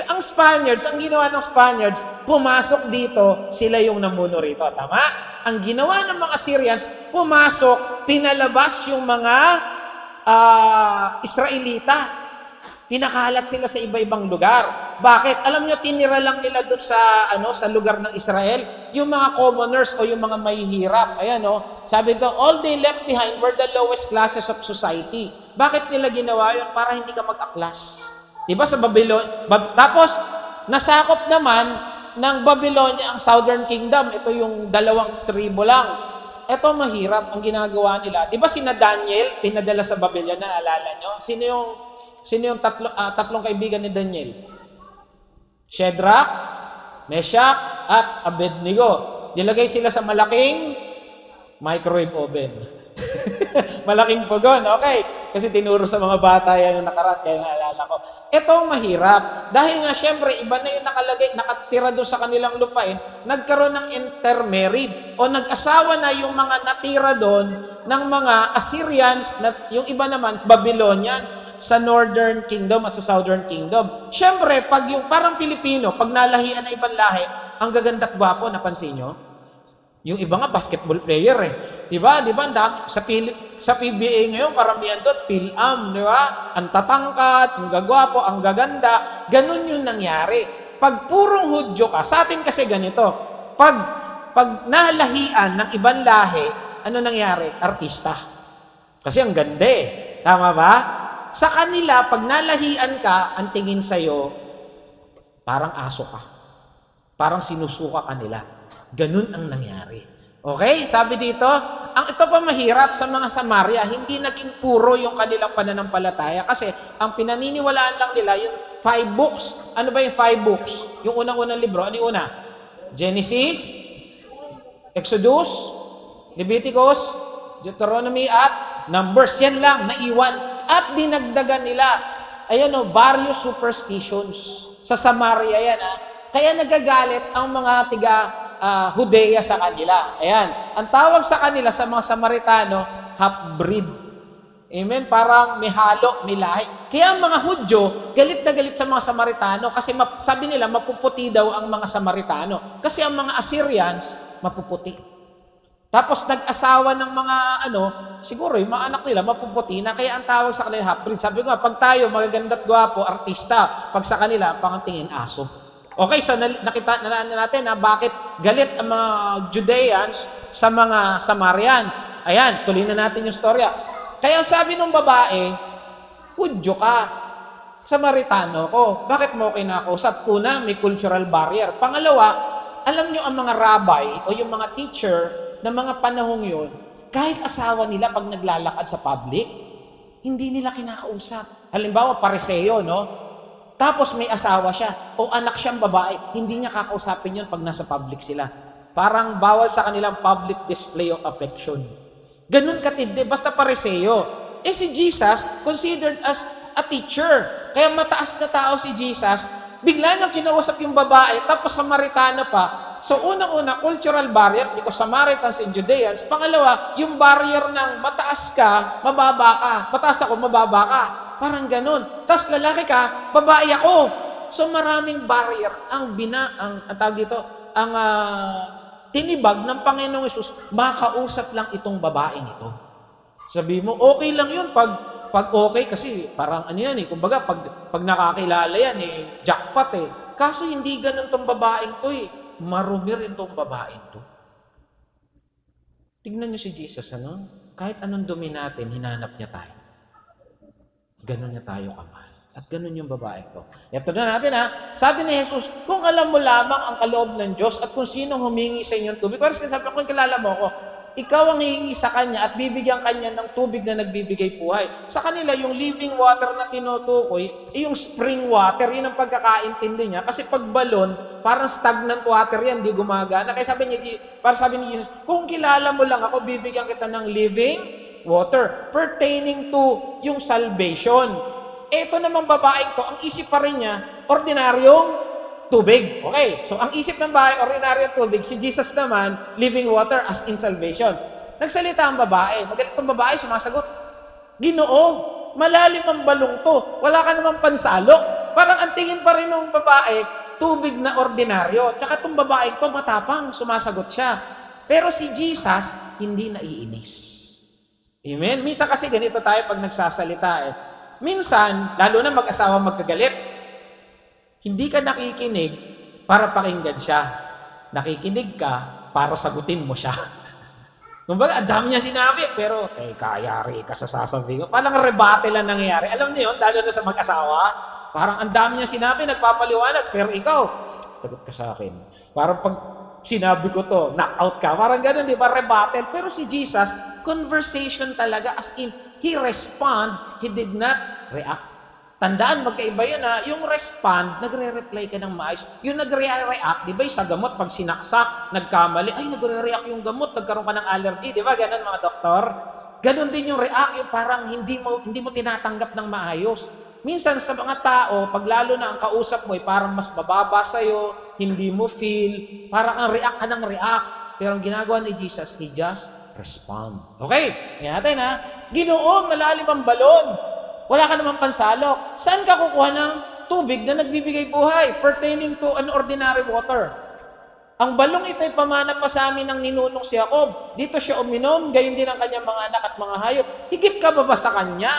Ang Spaniards, ang ginawa ng Spaniards, pumasok dito, sila yung namuno rito. Tama? Ang ginawa ng mga Assyrians, pumasok, pinalabas yung mga Israelita. Pinakalat sila sa iba-ibang lugar. Bakit? Alam nyo, tinira lang nila doon sa lugar ng Israel, yung mga commoners o yung mga mahihirap. Ayan, sabi dito, all they left behind were the lowest classes of society. Bakit nila ginawa yun? Para hindi ka mag-aklas. Diba sa Babylon? Tapos, nasakop naman ng Babylonia ang Southern Kingdom. Ito yung 2 tribo lang. Ito mahirap ang ginagawa nila. Diba sina Daniel, pinadala sa Babylon, naalala nyo? Sino yung tatlong kaibigan ni Daniel? Shadrach, Meshach, at Abednego. Nilagay sila sa malaking microwave oven. Malaking pugon, okay. Kasi tinuro sa mga bata yan yung nakaraan, kaya naalala ko. Ito mahirap. Dahil nga syempre, iba na yung nakatira doon sa kanilang lupain, nagkaroon ng intermarried o nag-asawa na yung mga natira doon ng mga Assyrians, yung iba naman, Babylonian, sa Northern Kingdom at sa Southern Kingdom. Syempre, pag yung parang Pilipino, pag nalahian na ibang lahi, ang gaganda at gwapo, napansin nyo? Yung iba nga, basketball player Diba? Sa PBA ngayon, karamihan doon, PhilAm, di ba? Ang tatangkat, ang gagwapo, ang gaganda. Ganun yung nangyari. Pag purong Hudyo ka, sa atin kasi ganito, pag nalahian ng ibang lahi, ano nangyari? Artista. Kasi ang ganda Tama ba? Sa kanila, pag nalahian ka, ang tingin sa'yo, parang aso ka. Parang sinusuka ka nila. Ganun ang nangyari. Okay? Sabi dito, ito pa mahirap sa mga Samaria, hindi naging puro yung kanilang pananampalataya kasi ang pinaniniwalaan lang nila yung 5 books. Ano ba yung 5 books? Yung unang-unang libro, ano yung una? Genesis, Exodus, Leviticus, Deuteronomy at Numbers. Yan lang, naiwan. At dinagdagan nila, various superstitions. Sa Samaria yan, Kaya nagagalit ang mga Judea sa kanila. Ayan. Ang tawag sa kanila, sa mga Samaritano, half-breed. Amen? Parang may halo, may lahi. Kaya ang mga Hudyo, galit na galit sa mga Samaritano kasi sabi nila, mapuputi daw ang mga Samaritano. Kasi ang mga Assyrians, mapuputi. Tapos nag-asawa ng mga siguro yung mga anak nila, mapuputi na. Kaya ang tawag sa kanila, half-breed. Sabi ko, pag tayo, magaganda't gwapo, artista. Pag sa kanila, pangantingin aso. Okay, so nakita na natin bakit galit ang mga Judeans sa mga Samarians. Ayan, tuloy na natin yung storya. Kaya sabi ng babae, Hudyo ka, Samaritano ko. Bakit mo kinakausap? Una, may cultural barrier. Pangalawa, alam nyo ang mga rabbi o yung mga teacher ng mga panahong yun, kahit asawa nila pag naglalakad sa public, hindi nila kinakausap. Halimbawa, Pariseo, Tapos may asawa siya o anak siyang babae, hindi niya kakausapin yun pag nasa public sila. Parang bawal sa kanilang public display of affection. Ganun katindi, basta Pariseo. Si Jesus, considered as a teacher. Kaya mataas na tao si Jesus, bigla nang kinausap yung babae, tapos Samaritana pa. So unang-una, cultural barrier, because Samaritans and Judeans. Pangalawa, yung barrier ng mataas ka, mababa ka. Mataas ako, mababa ka. Parang ganun. Tapos lalaki ka, babae ako. So maraming barrier ang tawag dito, tinibag ng Panginoong Hesus, makausap lang itong babaeng ito. Sabi mo, okay lang yun pag okay, kasi parang ano yan kumbaga pag nakakilala yan jackpot Kaso hindi ganun tong babaeng to marumi rin tong babaeng to. Tignan niyo si Jesus, kahit anong dumi natin, hinanap niya tayo. Ganun niya tayo kamahal. At ganun yung babaeng to. Ito na natin sabi ni Jesus, kung alam mo lamang ang kaloob ng Diyos at kung sino humingi sa inyong tubig, pero sinasabi ko, kung kilala mo ako, ikaw ang hihingi sa Kanya at bibigyan Kanya ng tubig na nagbibigay buhay. Sa kanila, yung living water na tinutukoy, yung spring water, yun ang pagkakaintindi niya. Kasi pag balon, parang stagnant water yan, di gumagana. Kaya sabi ni Jesus, kung kilala mo lang ako, bibigyan kita ng living water pertaining to yung salvation. Ito namang babaeng to, ang isip pa rin niya, ordinaryong tubig. Okay, so ang isip ng babae, ordinaryong tubig, si Jesus naman, living water as in salvation. Nagsalita ang babae, magalit ang babae, sumasagot, Ginoo, malalim ang balong to, wala ka namang pansalok. Parang ang tingin pa rin ng babae, tubig na ordinaryo. Tsaka itong babaeng to, matapang, sumasagot siya. Pero si Jesus, hindi naiinis. Amen? Minsan kasi ganito tayo pag nagsasalita Minsan, lalo na mag-asawa magkagalit, hindi ka nakikinig para pakinggan siya. Nakikinig ka para sagutin mo siya. Kumbaga, ang dami niya sinabi, pero, kayari ka sa sasabihin ko. Parang rebate lang nangyayari. Alam niyo yun, lalo na sa mag-asawa, parang ang dami niya sinabi, nagpapaliwanag, pero ikaw, tagot ka sa akin. Parang pag sinabi ko to, knock out ka. Parang ganun, di ba? Rebuttal. Pero si Jesus, conversation talaga, as in, He respond, He did not react. Tandaan, magkaiba yun yung respond, nagre-reply ka ng maayos. Yung nagre-react, di ba sa gamot, pag sinaksak, nagkamali, ay nagre-react yung gamot, nagkaroon ka ng allergy, di ba? Ganun mga doktor. Ganun din yung react, yung parang hindi mo tinatanggap ng maayos. Minsan sa mga tao, pag lalo na ang kausap mo, parang mas bababa sa'yo, hindi mo feel, parang ang react ka ng react. Pero ang ginagawa ni Jesus, He just respond. Okay, ngayon natin Ginoo, malalim ang balon. Wala ka namang pansalok. Saan ka kukuha ng tubig na nagbibigay buhay pertaining to an ordinary water? Ang balong ito ay pamana pa sa amin ng ninunong si Jacob. Dito siya uminom, gayon din ang kanyang mga anak at mga hayop. Higit ka ba sa kanya?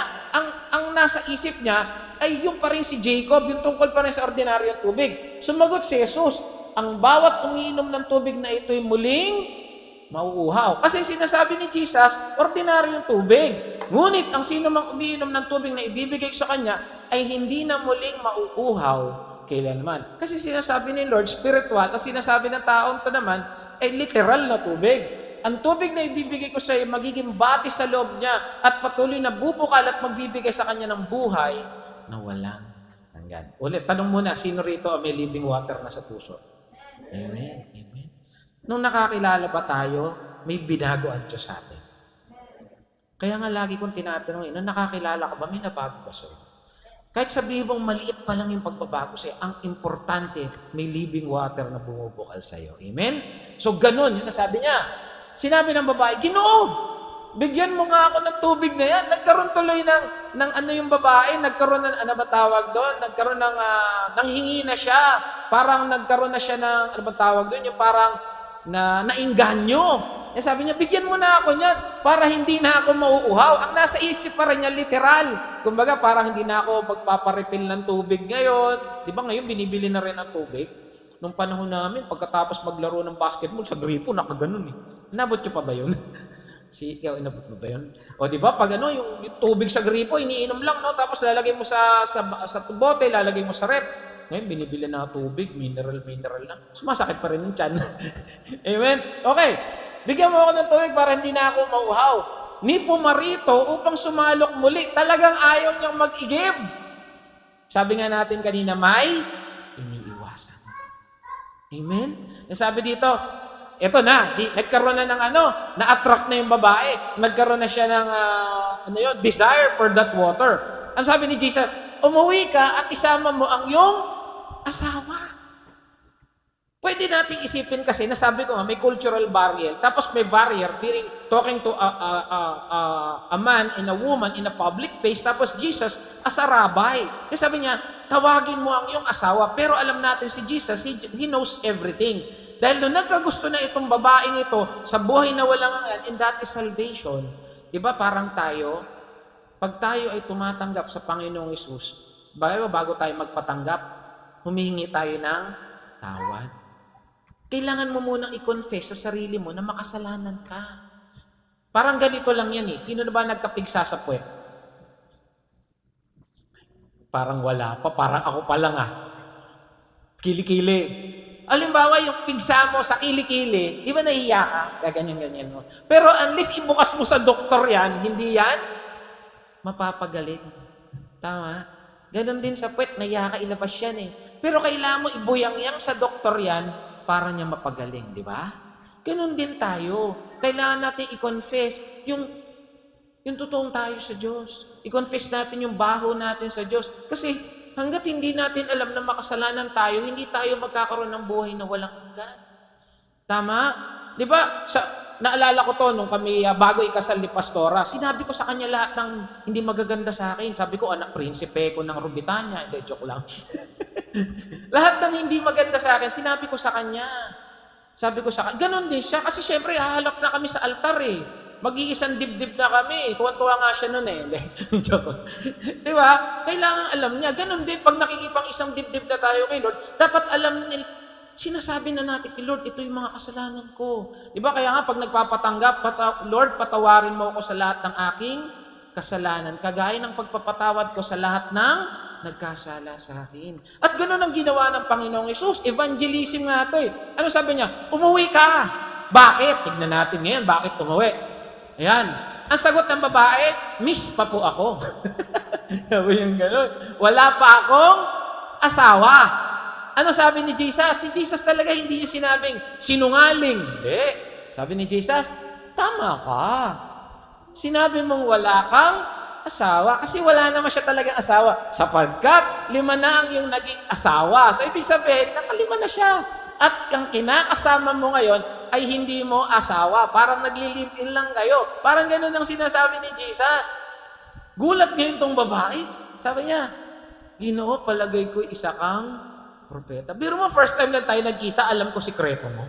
Ang nasa isip niya ay yung pa rin si Jacob, yung tungkol pa rin sa ordinaryong tubig. Sumagot si Jesus, ang bawat umiinom ng tubig na ito ay muling mauuhaw. Kasi sinasabi ni Jesus, ordinaryong tubig. Ngunit ang sino mang umiinom ng tubig na ibibigay sa kanya ay hindi na muling mauuhaw kailanman. Kasi sinasabi ni Lord, spiritual, at sinasabi ng taong to naman ay literal na tubig. Ang tubig na ibibigay ko sa iyo, magiging bati sa loob niya at patuloy na bubukal at magbibigay sa kanya ng buhay na walang hanggan. Ulit, tanong muna, sino rito may living water na sa puso? Amen. Amen. Nung nakakilala ba tayo, may binago ang Diyos sa atin. Kaya nga lagi kong tinatanong, nung nakakilala ka ba, may nabago ba sa'yo? Kahit sabihin mong maliit pa lang yung pagbabago sa'yo, ang importante, may living water na bumubukal sa'yo. Amen? So ganun, yun nasabi niya. Sinabi ng babae, Ginoo, bigyan mo nga ako ng tubig na yan. Nagkaroon tuloy ng ano yung babae, nagkaroon ng, ano ba tawag doon? Nagkaroon ng, nanghingi na siya. Parang nagkaroon na siya ng, ano ba tawag doon? Yung parang, nainganyo. Sabi niya, bigyan mo na ako niyan para hindi na ako mauuhaw. Ang nasa isip pa rin niya, literal. Kumbaga, parang hindi na ako magpaparefill ng tubig ngayon. Di ba ngayon, binibili na rin ang tubig? Nung panahon namin, pagkatapos maglaro ng basketball, sa gripo, nakaganon Inabot niyo pa ba yun? Ikaw, inabot mo ba yun? O di ba, pag yung tubig sa gripo, iniinom lang, no? Tapos lalagay mo sa bote, lalagay mo sa rep. Ngayon, binibili na tubig, mineral lang. Sumasakit pa rin yung tiyan. Amen? Okay. Bigyan mo ako ng tubig para hindi na ako mauhaw. Ni pumarito upang sumalok muli. Talagang ayaw niyang mag-igib. Sabi nga natin kanina, may iniiwasan. Amen? Sabi dito, eto na, nagkaroon na ng na-attract na yung babae. Nagkaroon na siya ng desire for that water. Ang sabi ni Jesus, umuwi ka at isama mo ang iyong asawa. Pwede nating isipin kasi, nasabi ko nga, may cultural barrier, tapos may barrier during talking to a man and a woman in a public place, tapos Jesus as a rabbi. Kasi sabi niya, tawagin mo ang iyong asawa, pero alam natin si Jesus, he knows everything. Dahil nung nagkagusto na itong babaeng ito sa buhay na walang hanggan, and that is salvation. Diba parang tayo, pag tayo ay tumatanggap sa Panginoong Hesus, bago tayo magpatanggap, humihingi tayo ng tawad. Kailangan mo munang i-confess sa sarili mo na makasalanan ka. Parang ganito lang yan eh. Sino na ba nagkapigsa sa puwet? Parang wala pa. Parang ako pa lang ah. Kili-kili. Alimbawa, yung pigsa mo sa kili-kili, di ba nahiya ka? Ganyan-ganyan mo. Pero unless ibukas mo sa doktor yan, hindi yan mapapagaling. Tama? Ganon din sa puwet, nahiya ka, ilabas yan eh. Pero kailangan mo ibuyang-yang sa doktor yan, para niya mapagaling, di ba? Ganun din tayo. Kailangan natin i-confess yung totoong tayo sa Diyos. I-confess natin yung baho natin sa Diyos. Kasi hanggat hindi natin alam na makasalanan tayo, hindi tayo magkakaroon ng buhay na walang hanggan. Tama? Di ba? Naalala ko to nung kami bago ikasal ni Pastora, sinabi ko sa kanya lahat ng hindi magaganda sa akin. Sabi ko, anak, prinsipe ko ng Rubitanya. Hindi, joke lang. Lahat ng hindi maganda sa akin, sinabi ko sa kanya. Sabi ko sa kanya, ganun din siya. Kasi syempre, hahalap na kami sa altar eh. Mag-iisang dibdib na kami. Tuwan-tuwa nga siya nun eh. Joke. Di ba? Kailangan alam niya. Ganun din, pag nakikipang isang dibdib na tayo kay Lord, dapat alam nila, sinasabi na natin kay Lord, ito yung mga kasalanan ko. Di ba? Kaya nga, pag nagpapatanggap, Lord, patawarin mo ako sa lahat ng aking kasalanan. Kagaya ng pagpapatawad ko sa lahat ng nagkasala sa akin. At ganoon ang ginawa ng Panginoong Hesus. Evangelism nga ito eh. Ano sabi niya? Umuwi ka. Bakit? Tignan natin ngayon, bakit umuwi? Ayan. Ang sagot ng babae, miss pa po ako. Sabi yung gano'n. Wala pa akong asawa. Ano sabi ni Jesus? Si Jesus talaga hindi niya sinabing sinungaling. Hindi. Sabi ni Jesus, tama ka. Sinabi mong wala kang asawa kasi wala naman siya talagang asawa sapagkat 5 na ang yung naging asawa. So ibig sabihin, nakalima na siya. At kang kinakasama mo ngayon ay hindi mo asawa. Parang nagli-live-in lang kayo. Parang ganun ang sinasabi ni Jesus. Gulat ngayon tong babae. Sabi niya, Ginoo, palagay ko isa kang propeta. Biro mo, first time lang tayo nagkita, alam ko sikreto mo.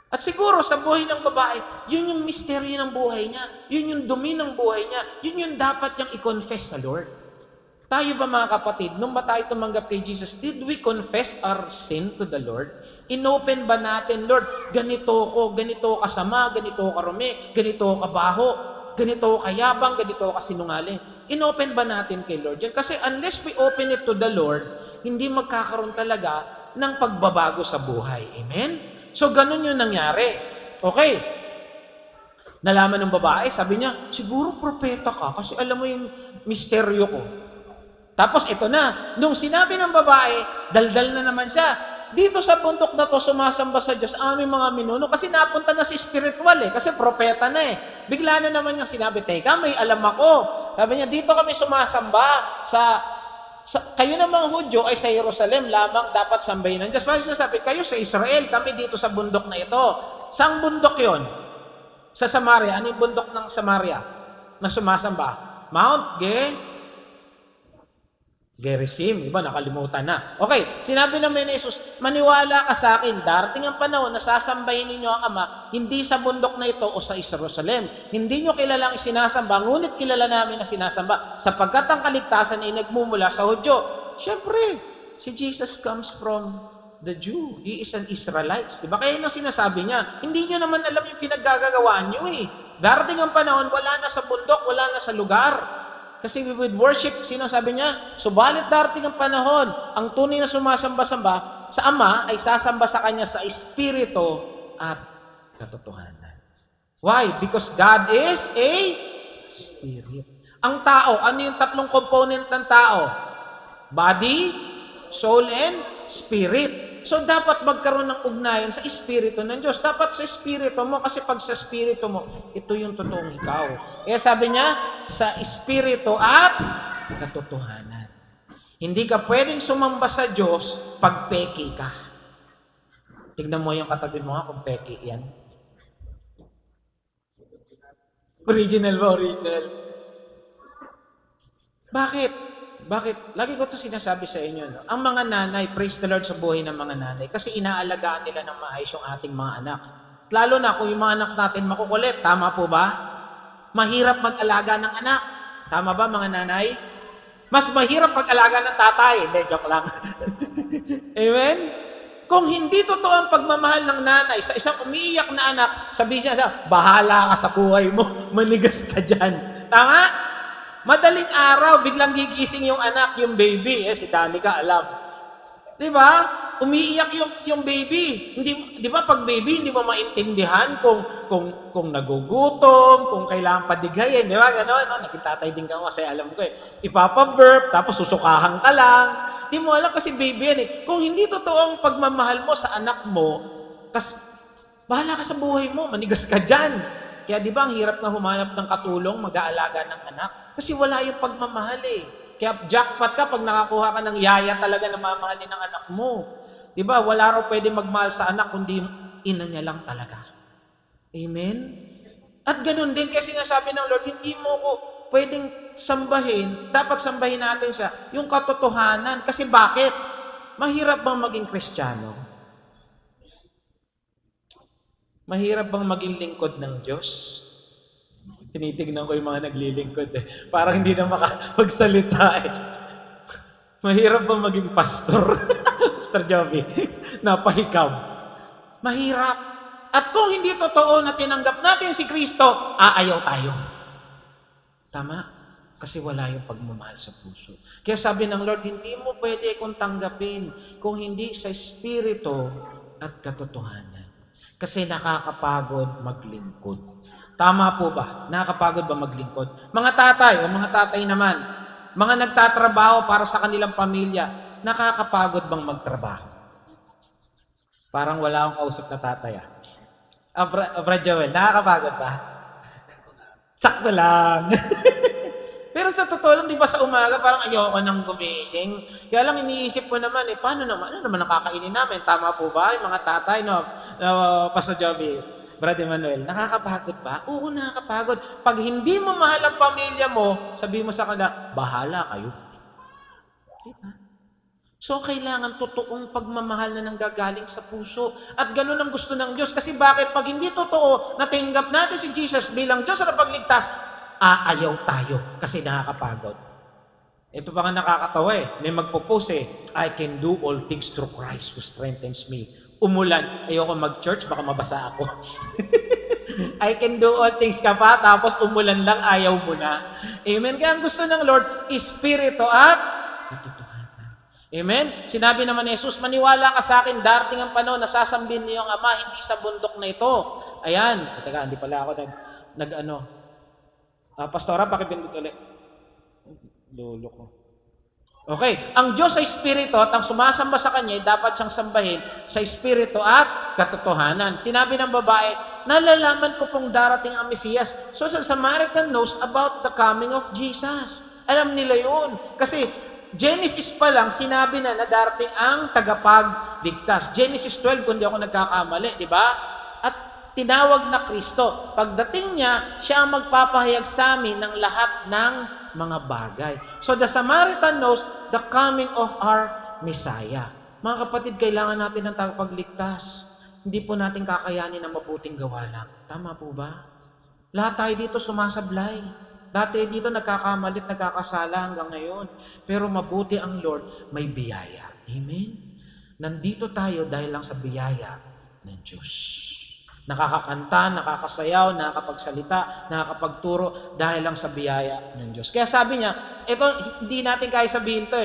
At siguro sa buhay ng babae, yun yung misteryo ng buhay niya. Yun yung dumi ng buhay niya. Yun yung dapat niyang i-confess sa Lord. Tayo ba mga kapatid, nung ba tayo tumanggap kay Jesus, did we confess our sin to the Lord? Inopen ba natin, Lord, ganito ko, ganito kasama, ganito karumi, ganito kabaho, ganito kayabang, ganito kasinungaling. Inopen ba natin kay Lord yan? Kasi unless we open it to the Lord, hindi magkakaroon talaga ng pagbabago sa buhay. Amen? So, ganun yung nangyari. Okay. Nalaman ng babae, sabi niya, siguro propeta ka kasi alam mo yung misteryo ko. Tapos ito na, nung sinabi ng babae, daldal na naman siya. Dito sa bundok na to, sumasamba sa Diyos, aming mga minuno, kasi napunta na si spiritual eh, kasi propeta na eh. Bigla na naman niyang sinabi, teka, may alam ako. Sabi niya, dito kami sumasamba kayo namang Hudyo ay sa Jerusalem lamang dapat sambahin ng Diyos. Parang sinasabi, kayo sa Israel, kami dito sa bundok na ito. Saang bundok yon? Sa Samaria. Ano yung bundok ng Samaria na sumasamba? Mount Gerizim. Iba, nakalimutan na. Okay, sinabi naman ni Jesus, maniwala ka sa akin, darating ang panahon na sasambahin ninyo ang Ama, hindi sa bundok na ito o sa Jerusalem. Hindi nyo kilala ang sinasamba, ngunit kilala namin na sinasamba, sapagkat ang kaligtasan ay nagmumula sa Hudyo. Siyempre, si Jesus comes from the Jew. He is an Israelite. Diba? Kaya yung sinasabi niya, hindi nyo naman alam yung pinaggagawaan nyo eh. Darating ang panahon, wala na sa bundok, wala na sa lugar. Kasi we would worship, sino sabi niya? Subalit darating ang panahon, ang tunay na sumasamba-samba sa Ama ay sasamba sa Kanya sa Espiritu at katotohanan. Why? Because God is a Spirit. Ang tao, ano yung tatlong component ng tao? Body, soul, and spirit. So, dapat magkaroon ng ugnayan sa Espiritu ng Diyos. Dapat sa Espiritu mo, kasi pag sa Espiritu mo, ito yung totoong ikaw. Kaya sabi niya, sa Espiritu at katotohanan. Hindi ka pwedeng sumamba sa Diyos pag peki ka. Tignan mo yung katabi mo nga kung peki yan. Original ba? Original. Bakit? Bakit? Lagi ko ito sinasabi sa inyo. No? Ang mga nanay, praise the Lord sa buhay ng mga nanay, kasi inaalagaan nila ng maayos yung ating mga anak. Lalo na kung yung mga anak natin makukulit. Tama po ba? Mahirap mag-alaga ng anak. Tama ba mga nanay? Mas mahirap mag-alaga ng tatay. Hindi, joke lang. Amen? Kung hindi totoo ang pagmamahal ng nanay sa isang umiiyak na anak, sabihin siya, bahala ka sa buhay mo, manigas ka dyan. Tama? Madaling araw, biglang gigising yung anak, yung baby. Si Danica, alam. Di ba? Umiiyak yung baby. Hindi, di ba pag baby, hindi mo maintindihan kung nagugutom, kung kailangan padigayin. Di ba? Gano'n, no? Naging tatay din ka kasi alam ko Ipapa-burp, tapos susukahan ka lang. Di mo alam kasi baby yan Kung hindi totoo ang pagmamahal mo sa anak mo, bahala ka sa buhay mo, manigas ka dyan. Kaya di ba ang hirap na humanap ng katulong, mag-aalaga ng anak? Kasi wala yung pagmamahal Kaya jackpot ka pag nakakuha ka ng yaya talaga na mamahalin ng anak mo. Di ba? Wala raw pwede magmahal sa anak kundi ina niya lang talaga. Amen? At ganun din kasi nasabi ng Lord, hindi mo ko pwedeng sambahin, dapat sambahin natin siya, yung katotohanan. Kasi bakit? Mahirap bang maging Kristiyano? Mahirap bang maging lingkod ng Diyos? Tinitignan ko yung mga naglilingkod Parang hindi na makapagsalita Mahirap bang maging pastor? Pastor Joby, napahikab. Mahirap. At kung hindi totoo na tinanggap natin si Kristo, aayaw tayo. Tama? Kasi wala yung pagmamahal sa puso. Kaya sabi ng Lord, hindi mo pwede kung tanggapin kung hindi sa Espiritu at katotohanan. Kasi nakakapagod maglingkod. Tama po ba? Nakakapagod ba maglingkod? Mga tatay o mga tatay naman, mga nagtatrabaho para sa kanilang pamilya, nakakapagod bang magtrabaho? Parang wala akong kausap na tatay Brad Joel, nakakapagod ba? Sakto lang. Pero sa totoo lang, di ba sa umaga, parang ayoko nang gumising. Kaya lang iniisip ko naman, paano naman? Ano naman ang kakainin namin? Tama po ba? Yung mga tatay, no? Pastor Joby, Brad Emmanuel, nakakapagod ba? Oo, nakakapagod. Pag hindi mo mahal ang pamilya mo, sabihin mo sa kanila, bahala kayo. Diba? So, kailangan totoong pagmamahal na nanggagaling sa puso. At ganun ang gusto ng Diyos. Kasi bakit? Pag hindi totoo, natinggap natin si Jesus bilang Diyos na pagligtas, aayaw tayo kasi nakakapagod. Ito pa nga nakakatawa May magpo-post I can do all things through Christ who strengthens me. Umulan, ayoko mag-church, baka mabasa ako. I can do all things ka pa, tapos umulan lang, ayaw mo na. Amen? Kaya ang gusto ng Lord, Espiritu at katotohanan. Amen? Sinabi naman ni Jesus, maniwala ka sa akin, darating ang panahon, nasasambin niyo ang Ama, hindi sa bundok na ito. Ayan. Teka, hindi pala ako Pastora, pakibindot ulit. Lolo ko. Okay, ang Diyos sa Espiritu at ang sumasamba sa Kanya, dapat siyang sambahin sa Espiritu at katotohanan. Sinabi ng babae, nalalaman ko pong darating ang Mesiyas. So, the Samaritan knows about the coming of Jesus. Alam nila yun. Kasi, Genesis pa lang, sinabi na darating ang tagapagligtas. Genesis 12, kung di ako nagkakamali, di ba? At tinawag na Kristo. Pagdating niya, siya ang magpapahayag sa amin ng lahat ng mga bagay. So the Samaritan knows the coming of our Messiah. Mga kapatid, kailangan natin ng tagapagligtas. Hindi po natin kakayanin ang mabuting gawa lang. Tama po ba? Lahat tayo dito sumasablay. Dati dito nagkakamalit, nagkakasala hanggang ngayon. Pero mabuti ang Lord, may biyaya. Amen? Nandito tayo dahil lang sa biyaya ng Diyos. Nakakakanta, nakakasayaw, nakakapagsalita, nakakapagturo dahil lang sa biyaya ng Diyos. Kaya sabi niya, ito, hindi natin kaya sabihin ito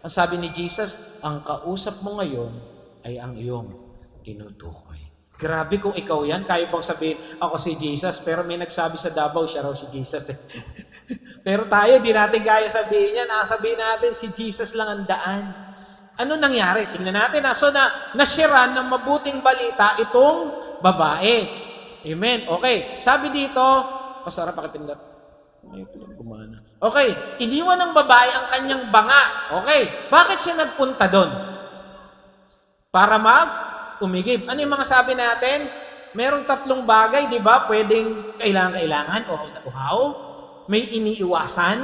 Ang sabi ni Jesus, ang kausap mo ngayon ay ang iyong tinutukoy. Grabe kung ikaw yan, kaya bang sabihin, ako si Jesus, pero may nagsabi sa Davao, siya raw si Jesus Pero tayo, di natin kaya sabihin yan, nakasabihin natin, si Jesus lang ang daan. Ano nangyari? Tingnan natin So nashiran ng mabuting balita itong babae. Amen. Okay. Sabi dito, Pastora, pakipindot. May gumana. Okay, iniwan ng babae ang kanyang banga. Okay, bakit siya nagpunta doon? Para umigib. Ano yung mga sabi natin? Merong 3 bagay, di ba? Pwedeng kailangan o uhaw. May iniiwasan.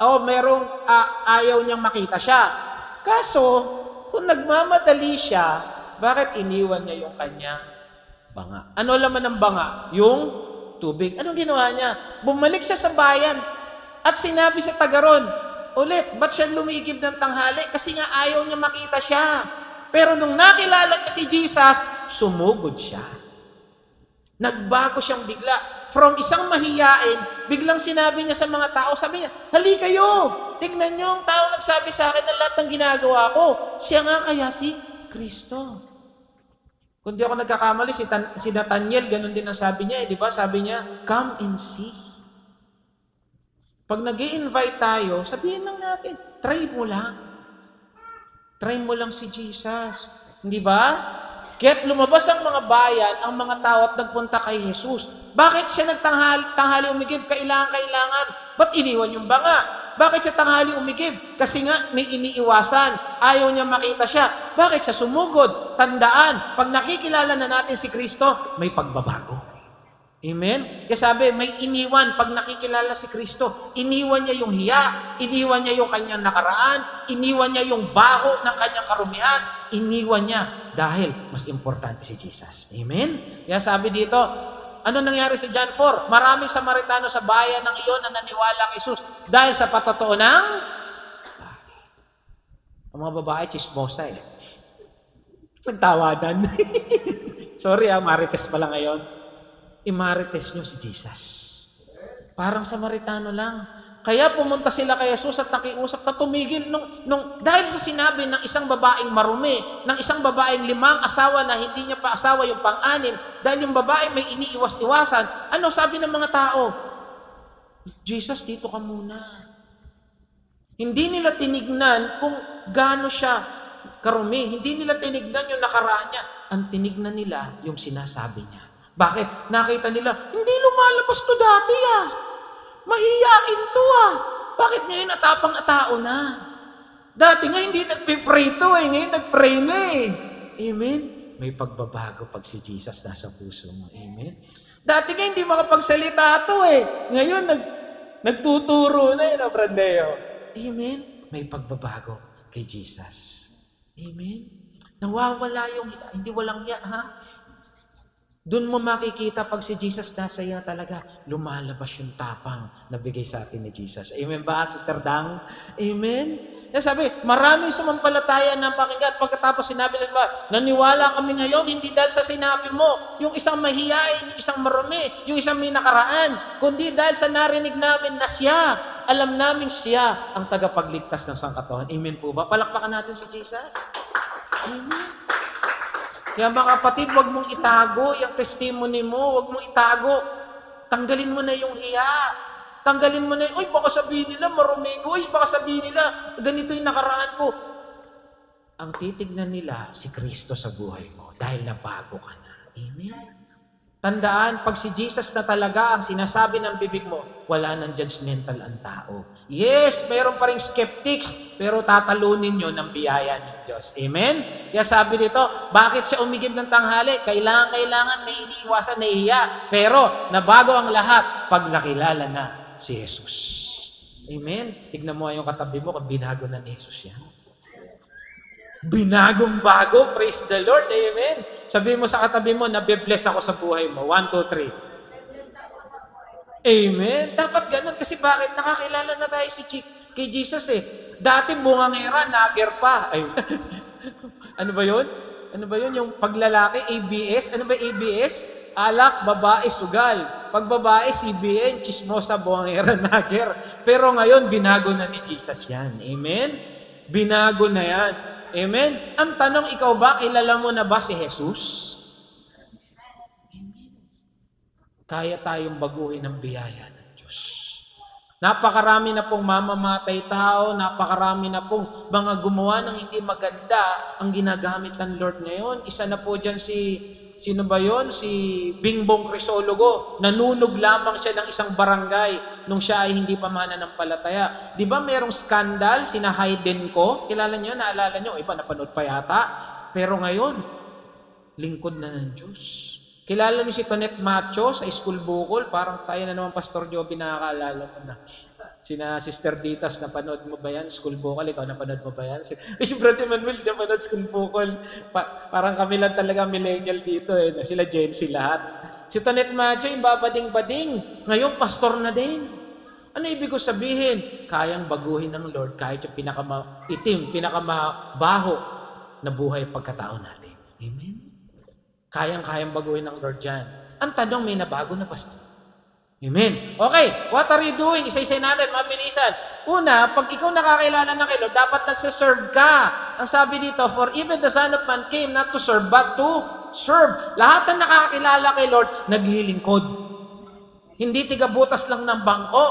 O merong ayaw niyang makita siya. Kaso, kung nagmamadali siya, bakit iniwan niya yung kanyang banga? Ano laman ng banga? Yung tubig. Anong ginawa niya? Bumalik siya sa bayan at sinabi sa tagaron, ulit, ba't siya lumigib ng tanghali? Kasi nga ayaw niya makita siya. Pero nung nakilala niya si Jesus, sumugod siya. Nagbago siyang bigla. From isang mahiyain, biglang sinabi niya sa mga tao, sabi niya, hali kayo, tignan niyo ang tao nagsabi sa akin na lahat ng ginagawa ko. Siya nga kaya si Kristo. Kung di ako nagkakamali, si Nathaniel, ganun din ang sabi niya, di ba? Sabi niya, come and see. Pag nag-i-invite tayo, sabihin lang natin, try mo lang. Try mo lang si Jesus. Hindi ba? Kaya't lumabas ang mga bayan, ang mga tao at nagpunta kay Jesus. Bakit siya nagtanghali umigib? Kailangan. Ba't iniwan yung banga? Bakit siya tanghali umigib? Kasi nga may iniiwasan. Ayaw niya makita siya. Bakit siya sumugod? Tandaan, pag nakikilala na natin si Kristo, may pagbabago. Amen? Kaya sabi, may iniwan. Pag nakikilala si Kristo, iniwan niya yung hiya, iniwan niya yung kanyang nakaraan, iniwan niya yung baho ng kanyang karumihan, iniwan niya dahil mas importante si Jesus. Amen? Kaya sabi dito, ano nangyari sa John 4? Maraming Samaritano sa bayan ng iyon na naniwala kay Jesus dahil sa patotoo ng ang mga babae, chismosa eh. Nagtawadan. Sorry marites pala ngayon. Imarites nyo si Jesus. Parang Samaritano lang. Kaya pumunta sila kay Jesus at nakiusap na tumigil dahil sa sinabi ng isang babaeng marumi, ng isang babaeng 5 asawa na hindi niya pa asawa yung pang-anim, dahil yung babae may iniiwas-iwasan. Ano sabi ng mga tao? Jesus, dito ka muna. Hindi nila tinignan kung gaano siya karumi. Hindi nila tinignan yung nakaraan niya. Ang tinignan nila yung sinasabi niya. Bakit? Nakita nila, hindi lumalabas to dati Mahiyain to Bakit ngayon atapang-atao na? Dati nga hindi nagpipray to ngayon nagpray na Amen? May pagbabago pag si Jesus nasa puso mo. Amen? Dati nga hindi makapagsalita to Ngayon nagtuturo na Brad Leo. Amen? May pagbabago kay Jesus. Amen? Nawawala yung hindi walang Doon mo makikita pag si Jesus nasa iyo talaga, lumalabas yung tapang na bigay sa atin ni Jesus. Amen ba, Sister Dang? Amen? Kaya sabi, maraming sumampalataya ng pakinggan. Pagkatapos sinabi nila, naniwala kami ngayon, hindi dahil sa sinabi mo, yung isang mahiyain, yung isang marumi, yung isang may nakaraan, kundi dahil sa narinig namin na siya, alam namin siya ang tagapagligtas ng sangkatauhan. Amen po ba? Palakpakan natin si Jesus. Amen. Kaya mga kapatid, huwag mong itago yung testimony mo, huwag mong itago. Tanggalin mo na yung hiya. Tanggalin mo na yung, baka sabihin nila marumi ko, baka sabihin nila ganito yung nakaraan ko. Ang titignan nila, si Kristo sa buhay mo dahil nabago ka na. Amen? Tandaan, pag si Jesus na talaga ang sinasabi ng bibig mo, wala nang judgmental ang tao. Yes, mayroon pa rin skeptics, pero tatalunin nyo ng biyaya ng Diyos. Amen? Kaya sabi dito, bakit siya umigib ng tanghali? Kailangan may iniiwasan, nahihiya. Pero nabago ang lahat pag nakilala na si Jesus. Amen? Tignan mo yung katabi mo kung binago na ni Jesus yan. Binagong bago, praise the Lord, amen. Sabi mo sa katabi mo, nabibless ako sa buhay mo. 1, 2, 3. Amen. Dapat ganun kasi bakit? Nakakilala na tayo kay Jesus Dati bungangera, nager pa. Ano ba yun? Yung paglalaki, ABS? Ano ba ABS? Alak, babae, sugal. Pag babae, CBN, chismosa, bungangera, nager. Pero ngayon, binago na ni Jesus yan. Amen? Binago na yan. Amen? Ang tanong, ikaw ba, kilala mo na ba si Jesus? Amen. Kaya tayong baguhin ang biyaya ng Diyos. Napakarami na pong mamamatay tao, napakarami na pong mga gumawa ng hindi maganda ang ginagamit ng Lord ngayon. Isa na po dyan si sino ba yon? Si Bingbong Crisologo. Nanunog lamang siya ng isang barangay nung siya ay hindi pa mananampalataya. Di ba merong skandal, sina Hayden ko? Kilala niyo, naalala niyo? Iba, napanood pa yata. Pero ngayon, lingkod na ng Diyos. Kilala niyo si Tonet Macho sa School Bukol? Parang tayo na naman, Pastor Joby, nakakaalala ko na. Sina Sister Ditas, napanood mo ba yan? School Bukol, ikaw napanood mo ba yan? Si Brother Manuel, napanood School Bukol. Parang kami lang talaga millennial dito eh. Sila Gen Z lahat. Si Tonet Macho, yung babading-bading. Ngayon, pastor na din. Ano ibig ko sabihin? Kayang baguhin ng Lord kahit yung pinakamaitim, pinakamabaho na buhay pagkatao natin. Amen? Kayang baguhin ng Lord dyan. Ang tanong, may nabago na pastor. Amen. Okay, what are you doing? Isa-isay natin, mabilisan. Una, pag ikaw nakakilala na kay Lord, dapat nagsiserve ka. Ang sabi dito, for even the Son of Man came not to serve, but to serve. Lahat ng nakakilala kay Lord, naglilingkod. Hindi tigabutas lang ng bangko.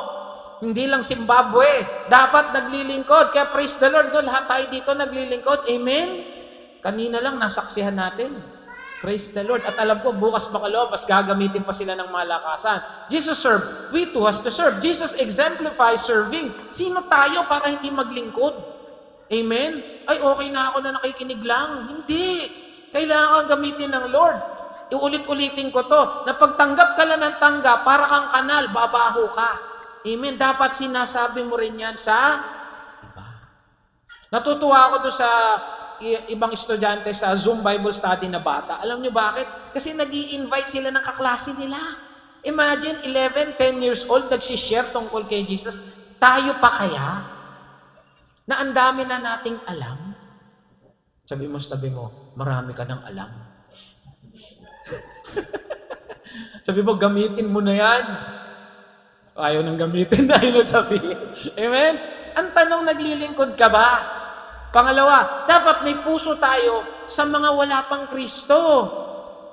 Hindi lang Zimbabwe. Dapat naglilingkod. Kaya praise the Lord, lahat tayo dito naglilingkod. Amen? Kanina lang, nasaksihan natin. Praise the Lord. At alam ko, bukas mas gagamitin pa sila ng malakasan. Jesus served. We too has to serve. Jesus exemplifies serving. Sino tayo para hindi maglingkod? Amen? Ay, okay na ako na nakikinig lang. Hindi. Kailangan gamitin ng Lord. Iulit-ulitin ko to. Na pagtanggap ka lang ng tanggap, para kang kanal, babaho ka. Amen? Dapat sinasabi mo rin yan sa iba. Natutuwa ako doon sa ibang estudyante sa Zoom Bible Study na bata. Alam niyo bakit? Kasi nag-i-invite sila ng kaklase nila. Imagine, 11, 10 years old, nag-share tungkol kay Jesus. Tayo pa kaya? Na ang dami na nating alam? Sabi mo, marami ka ng alam. Sabi mo, gamitin mo na yan. Ayaw nang gamitin, ayaw nang sabihin. Amen? Ang tanong, naglilingkod ka ba? Pangalawa, dapat may puso tayo sa mga wala pang Kristo.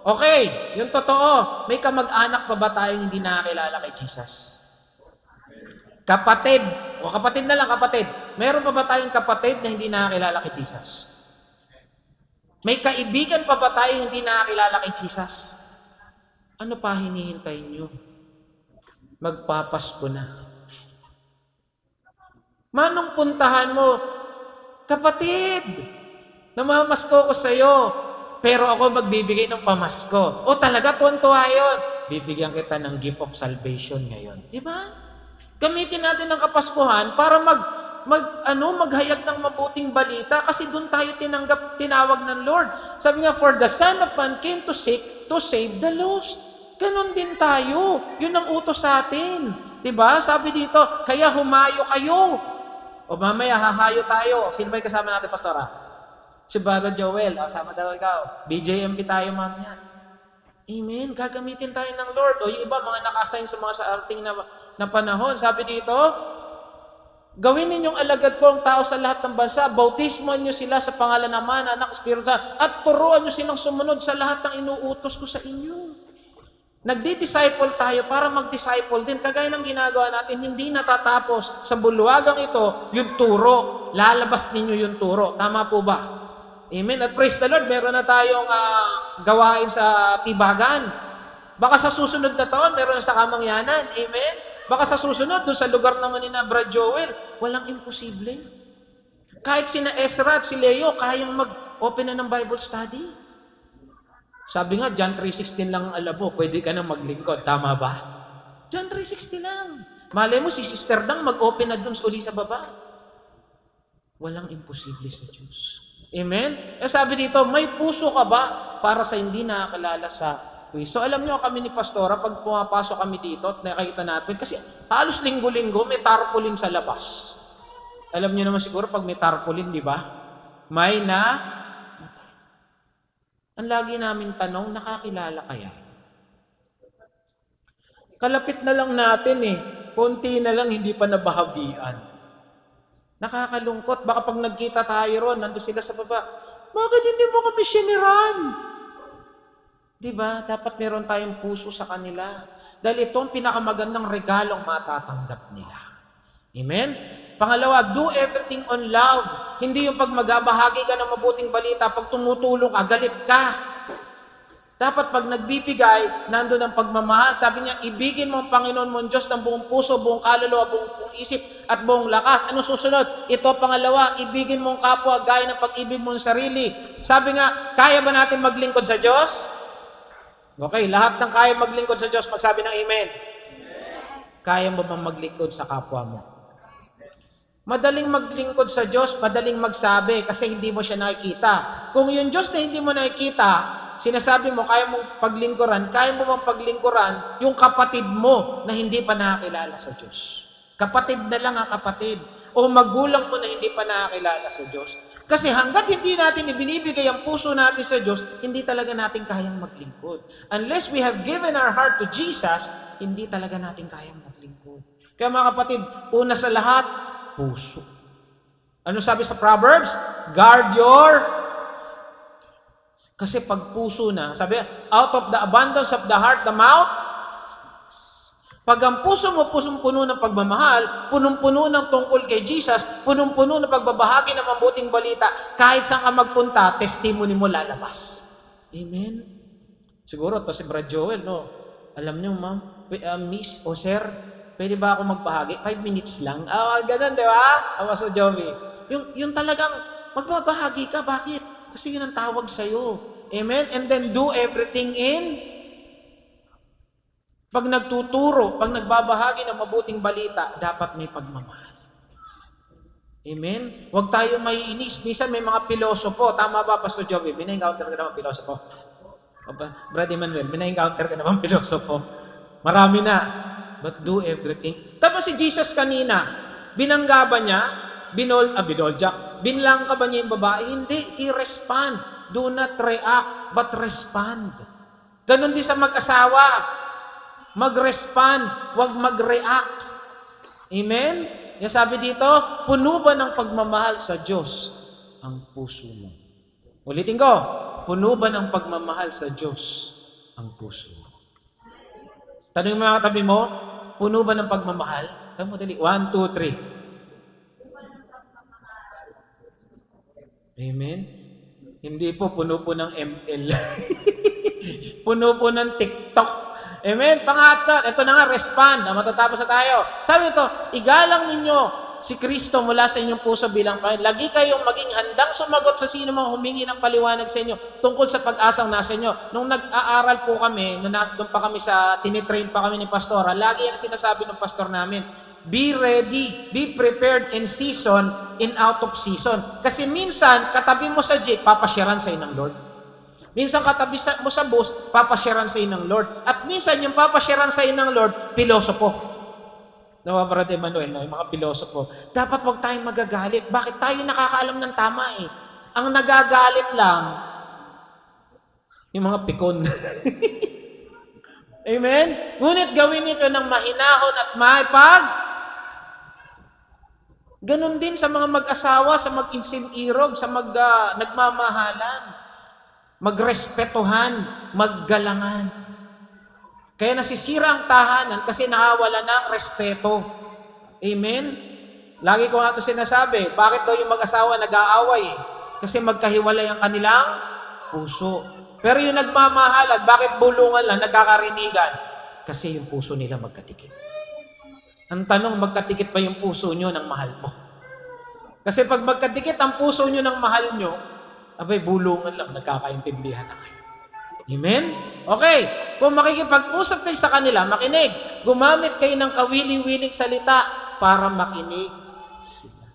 Okay, yung totoo, may kamag-anak pa ba tayong hindi nakakilala kay Jesus? Kapatid, o kapatid na lang kapatid, meron pa ba tayong kapatid na hindi nakakilala kay Jesus? May kaibigan pa ba tayong hindi nakakilala kay Jesus? Ano pa hinihintay nyo? Magpapasko na. Manong puntahan mo, kapatid, namamasko ko sa'yo, pero ako magbibigay ng pamasko. O talaga, tuwan-tuwa yun. Bibigyan kita ng gift of salvation ngayon. Di ba? Gamitin natin ang Kapaskuhan para maghayag ng mabuting balita kasi doon tayo tinawag ng Lord. Sabi nga, for the Son of Man came to seek to save the lost. Ganon din tayo. Yun ang utos sa atin. Di ba? Sabi dito, kaya humayo kayo. O mamaya, hahayo tayo. Sino ba yung kasama natin, Pastora? Si Brother Joel. Kasama daw ikaw. BJMP tayo mamaya. Amen. Gagamitin tayo ng Lord. O yung iba, mga nakasign sa mga ating na panahon. Sabi dito, gawin ninyong alagad ko ang tao sa lahat ng bansa. Bautismoan nyo sila sa pangalan ng Ama, Anak, Espiritu, at turuan nyo silang sumunod sa lahat ng inuutos ko sa inyo. Nagdi-disciple tayo para mag-disciple din. Kagaya ng ginagawa natin, hindi natatapos sa bulwagang ito yung turo. Lalabas ninyo yung turo. Tama po ba? Amen. At praise the Lord, meron na tayong gawain sa Tibagan. Baka sa susunod na taon, meron na sa Kamangyanan. Amen. Baka sa susunod, doon sa lugar naman ni Brad Joel, walang imposible. Kahit sina Ezra at si Leo, kayang mag-open na ng Bible study. Sabi nga, John 3:16 lang ang alam mo, pwede ka nang maglingkod. Tama ba? John 3:16 lang. Malay mo, si Sister Dang mag-open na dun uli sa baba. Walang imposible sa Diyos. Amen? Eh sabi dito, may puso ka ba para sa hindi nakakilala sa Kristo? Alam niyo, kami ni Pastora, pag pumapasok kami dito at nakikita natin, kasi halos linggo-linggo may tarpaulin sa labas. Alam niyo naman siguro pag may tarpaulin, di ba? May ang lagi namin tanong, nakakilala kaya? Kalapit na lang natin konti na lang hindi pa nabahagian. Nakakalungkot, baka pag nagkita tayo ron, nandun sila sa baba, bakit hindi mo kami siniran? Diba? Dapat meron tayong puso sa kanila. Dahil ito ang pinakamagandang regalong matatanggap nila. Amen? Pangalawa, do everything on love. Hindi yung pag magbahagi ka ng mabuting balita, pag tumutulong ka, galit ka. Dapat pag nagbibigay, nandun ang pagmamahal. Sabi niya, ibigin mo ang Panginoon mong Diyos ng buong puso, buong kaluluwa, buong isip, at buong lakas. Ano susunod? Ito pangalawa, ibigin mo ang kapwa gaya ng pag-ibig mo ng sarili. Sabi nga, kaya ba natin maglingkod sa Diyos? Okay, lahat ng kaya maglingkod sa Diyos, magsabi ng amen. Kaya mo bang maglingkod sa kapwa mo? Madaling maglingkod sa Diyos, madaling magsabi kasi hindi mo siya nakikita. Kung yung Diyos na hindi mo nakikita, sinasabi mo, kaya mong paglingkuran, kaya mo bang paglingkuran yung kapatid mo na hindi pa nakakilala sa Diyos? Kapatid na lang ang kapatid. O magulang mo na hindi pa nakakilala sa Diyos. Kasi hanggat hindi natin ibinibigay ang puso natin sa Diyos, hindi talaga natin kayang maglingkod. Unless we have given our heart to Jesus, hindi talaga natin kayang maglingkod. Kaya mga kapatid, una sa lahat, puso. Ano sabi sa Proverbs? Guard your... Kasi pag puso na, sabi, out of the abundance of the heart, the mouth. Pag ang puso mo pusong-puno ng pagmamahal, punong-puno ng tungkol kay Jesus, punong-puno ng pagbabahagi ng mabuting balita, kahit saan ka magpunta, testimony mo lalabas. Amen? Siguro, to si Brad Joel, no? Alam niyo, ma'am, miss o sir, pwede ba ako magbahagi? 5 minutes lang. Ganun, di ba? Sa Joey. Yung talagang magbabahagi ka. Bakit? Kasi yun ang tawag sa'yo. Amen? And then do everything in... Pag nagtuturo, pag nagbabahagi ng mabuting balita, dapat may pagmamahal. Amen? Huwag tayo maiinis. Minsan may mga pilosopo. Tama ba, Pastor Joey? Bina-encounter ka naman pilosopo. Brad Emmanuel, bina-encounter ka naman pilosopo. Marami na. But do everything. Tapos si Jesus kanina, binangga ba niya? Binlang ka ba niya yung babae? Hindi. I-respond. Do not react, but respond. Ganon din sa mag-asawa. Mag-respond, huwag mag-react. Amen? Yung sabi dito, puno ba ng pagmamahal sa Diyos ang puso mo? Ulitin ko, puno ba ng pagmamahal sa Diyos ang puso mo? Tanong mo mga katabi mo, puno ba ng pagmamahal? Tanong mo dali, 1, 2, 3. Amen? Hindi po puno po ng ML. Puno po ng TikTok. Amen? Pangatlo, ito na nga, respond. Matatapos na tayo. Sabi ito, igalang ninyo si Kristo mula sa inyong puso bilang Panginoon. Lagi kayong maging handang sumagot sa sino mang humingi ng paliwanag sa inyo tungkol sa pag-asang nasa inyo. Nung nag-aaral po kami, nung doon pa kami tinitrain pa kami ni Pastora, lagi yan sinasabi ng pastor namin, be ready, be prepared in season, in out of season. Kasi minsan, katabi mo sa jeep, papasyaran sa ng Lord. Minsan katabi mo sa bus, papasyaran sa ng Lord. At minsan yung papasyaran sa ng Lord, pilosopo. Nawa Brad Emmanuel, yung mga pilosopo. Dapat wag tayong magagalit. Bakit tayo nakakaalam ng tama eh? Ang nagagalit lang, yung mga pikon. Amen? Ngunit gawin ito ng mahinahon at maipag. Ganon din sa mga mag-asawa, sa mag-insinirog, sa nagmamahalan. Magrespetuhan, maggalangan. Kaya nasisira ang tahanan kasi nakawala ng respeto. Amen? Lagi ko nga ito sinasabi, bakit daw yung mag-asawa nag-aaway? Kasi magkahiwalay ang kanilang puso. Pero yung nagmamahalan, bakit bulungan lang, nagkakarinigan? Kasi yung puso nila magkatikit. Ang tanong, magkatikit pa yung puso nyo ng mahal mo? Kasi pag magkatikit ang puso nyo ng mahal nyo, abay, bulungan lang, nagkakaintindihan na kayo. Amen? Okay, kung makikipag-usap kayo sa kanila, makinig. Gumamit kayo ng kawili-wiling salita para makinig sila.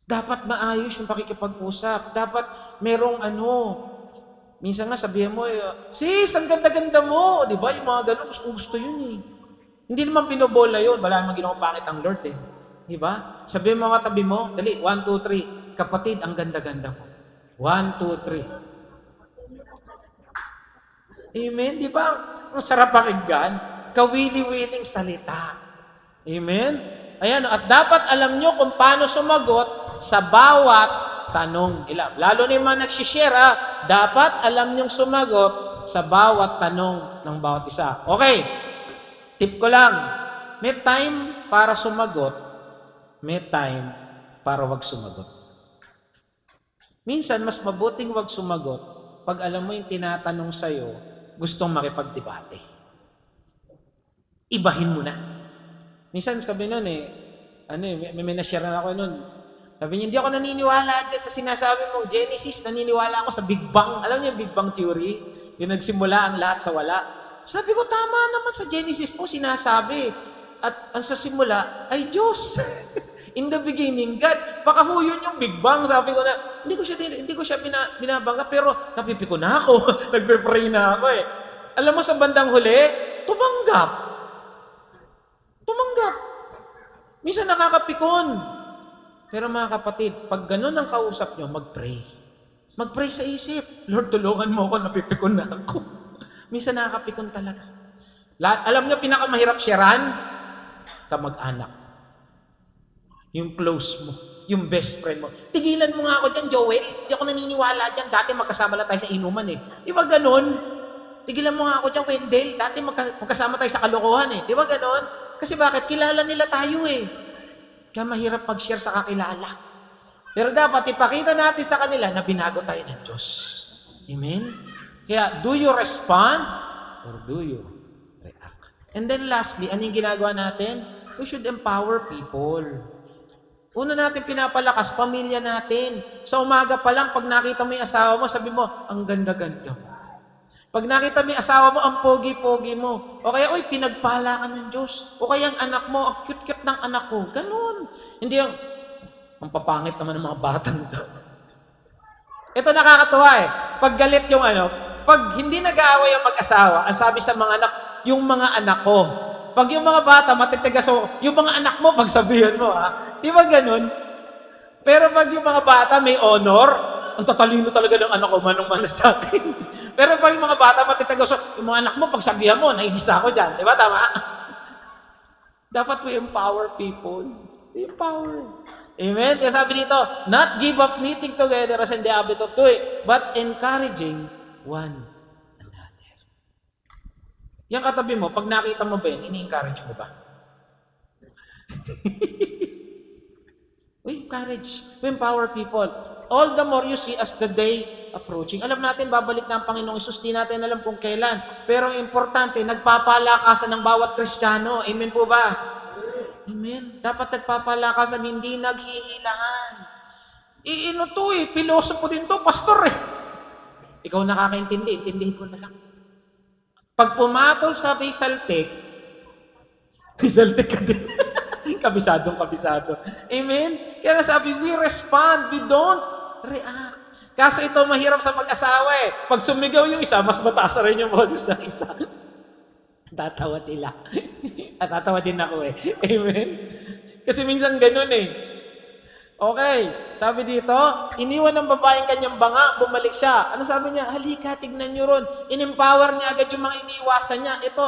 Dapat maayos yung pakikipag-usap. Dapat merong minsan nga sabihin mo, sis, ang ganda-ganda mo. Di ba? Yung mga ganun, gusto yun eh. Hindi naman binobola yun. Wala naman ginawang pangit ang Lord eh. Di ba? Sabihin mo nga tabi mo, dali, 1, 2, 3. Kapatid, ang ganda-ganda mo. 1, 2, 3. Amen? Di ba? Ang sarap pakinggan. Kawili-wiling salita. Amen? Ayan, at dapat alam nyo kung paano sumagot sa bawat tanong nila. Lalo na yung mga nagsishare, dapat alam nyong sumagot sa bawat tanong ng bawat isa. Okay, tip ko lang. May time para sumagot, may time para wag sumagot. Minsan, mas mabuting wag sumagot pag alam mo yung tinatanong sa'yo, gustong makipagdebate. Ibahin mo na. Minsan sabi nun may na-share na ako nun. Sabi niya, hindi ako naniniwala dyan sa sinasabi mong Genesis, naniniwala ako sa Big Bang. Alam niyo yung Big Bang Theory? Yung nagsimula ang lahat sa wala. Sabi ko, tama naman sa Genesis po sinasabi. At ang sa simula ay Diyos. In the beginning, God. Baka ho yun yung Big Bang. Sabi ko na, hindi ko siya binabangga, pero napipiko na ako. Nagpe-pray na ako eh. Alam mo sa bandang huli, tumanggap. Minsan nakakapikon. Pero mga kapatid, pag ganun ang kausap nyo, mag-pray. Mag-pray sa isip. Lord, tulungan mo ako, napipikon na ako. Minsan nakakapikon talaga. Alam nyo, pinakamahirap sharean? Kamag-anak. Yung close mo, yung best friend mo. Tigilan mo nga ako dyan, Joel. Hindi ako naniniwala dyan. Dati magkasama lang tayo sa inuman eh. Di ba ganon? Tigilan mo nga ako dyan, Wendell. Dati magkasama tayo sa kalokohan eh. Di ba ganon? Kasi bakit? Kilala nila tayo eh. Kaya mahirap mag-share sa kakilala. Pero dapat ipakita natin sa kanila na binago tayo ng Diyos. Amen? Kaya, do you respond or do you react? And then lastly, ano yung ginagawa natin? We should empower people. Una natin pinapalakas, pamilya natin. Sa umaga pa lang, pag nakita mo yung asawa mo, sabi mo, ang ganda-ganda mo. Pag nakita mo yung asawa mo, ang pogi-pogi mo. O kaya, uy, pinagpala ka ng Diyos. O kaya ang anak mo, ang cute-cute ng anak ko. Ganun. Hindi yung, ang papangit naman ng mga batang ito. Ito nakakatuwa eh. Pag galit yung pag hindi nag-aaway yung mag-asawa, ang sabi sa mga anak, yung mga anak ko. Pag yung mga bata, matitigas yung mga anak mo, pagsabihan mo, ha? Di ba ganun? Pero pag yung mga bata may honor, ang tatalino talaga ng anak ko, manong-mana sa akin. Pero pag yung mga bata, matitigas yung mga anak mo, pagsabihan mo, nainis ako dyan. Di ba? Tama? Dapat we empower people. We empower. Amen? Kaya sabi dito, not give up meeting together as in the habit of doing, but encouraging one. Yung katabi mo, pag nakita mo ba yun, ini-encourage mo ba? We encourage. We empower people. All the more you see as the day approaching. Alam natin, babalik na ang Panginoong Isus. Di natin alam kung kailan. Pero importante, nagpapalakasan ng bawat Kristiyano. Amen po ba? Amen. Dapat nagpapalakasan, hindi naghihilangan. Pilosopo din to, pastor eh. Ikaw nakakaintindi, intindihin ko na lang. Pag pumatol sa may saltik ka din. Kabisadong-kabisado. Amen? Kaya sabi, we respond, we don't react. Kaso ito mahirap sa mag-asawa eh. Pag sumigaw yung isa, mas mataas rin yung boses ng isa. Tatawa sila. At tatawa din ako eh. Amen? Kasi minsan ganun eh. Okay, sabi dito, iniwan ng babaeng kanyang banga, bumalik siya. Ano sabi niya? Halika, tignan nyo ron. In-empower niya agad yung mga iniiwasan niya. Ito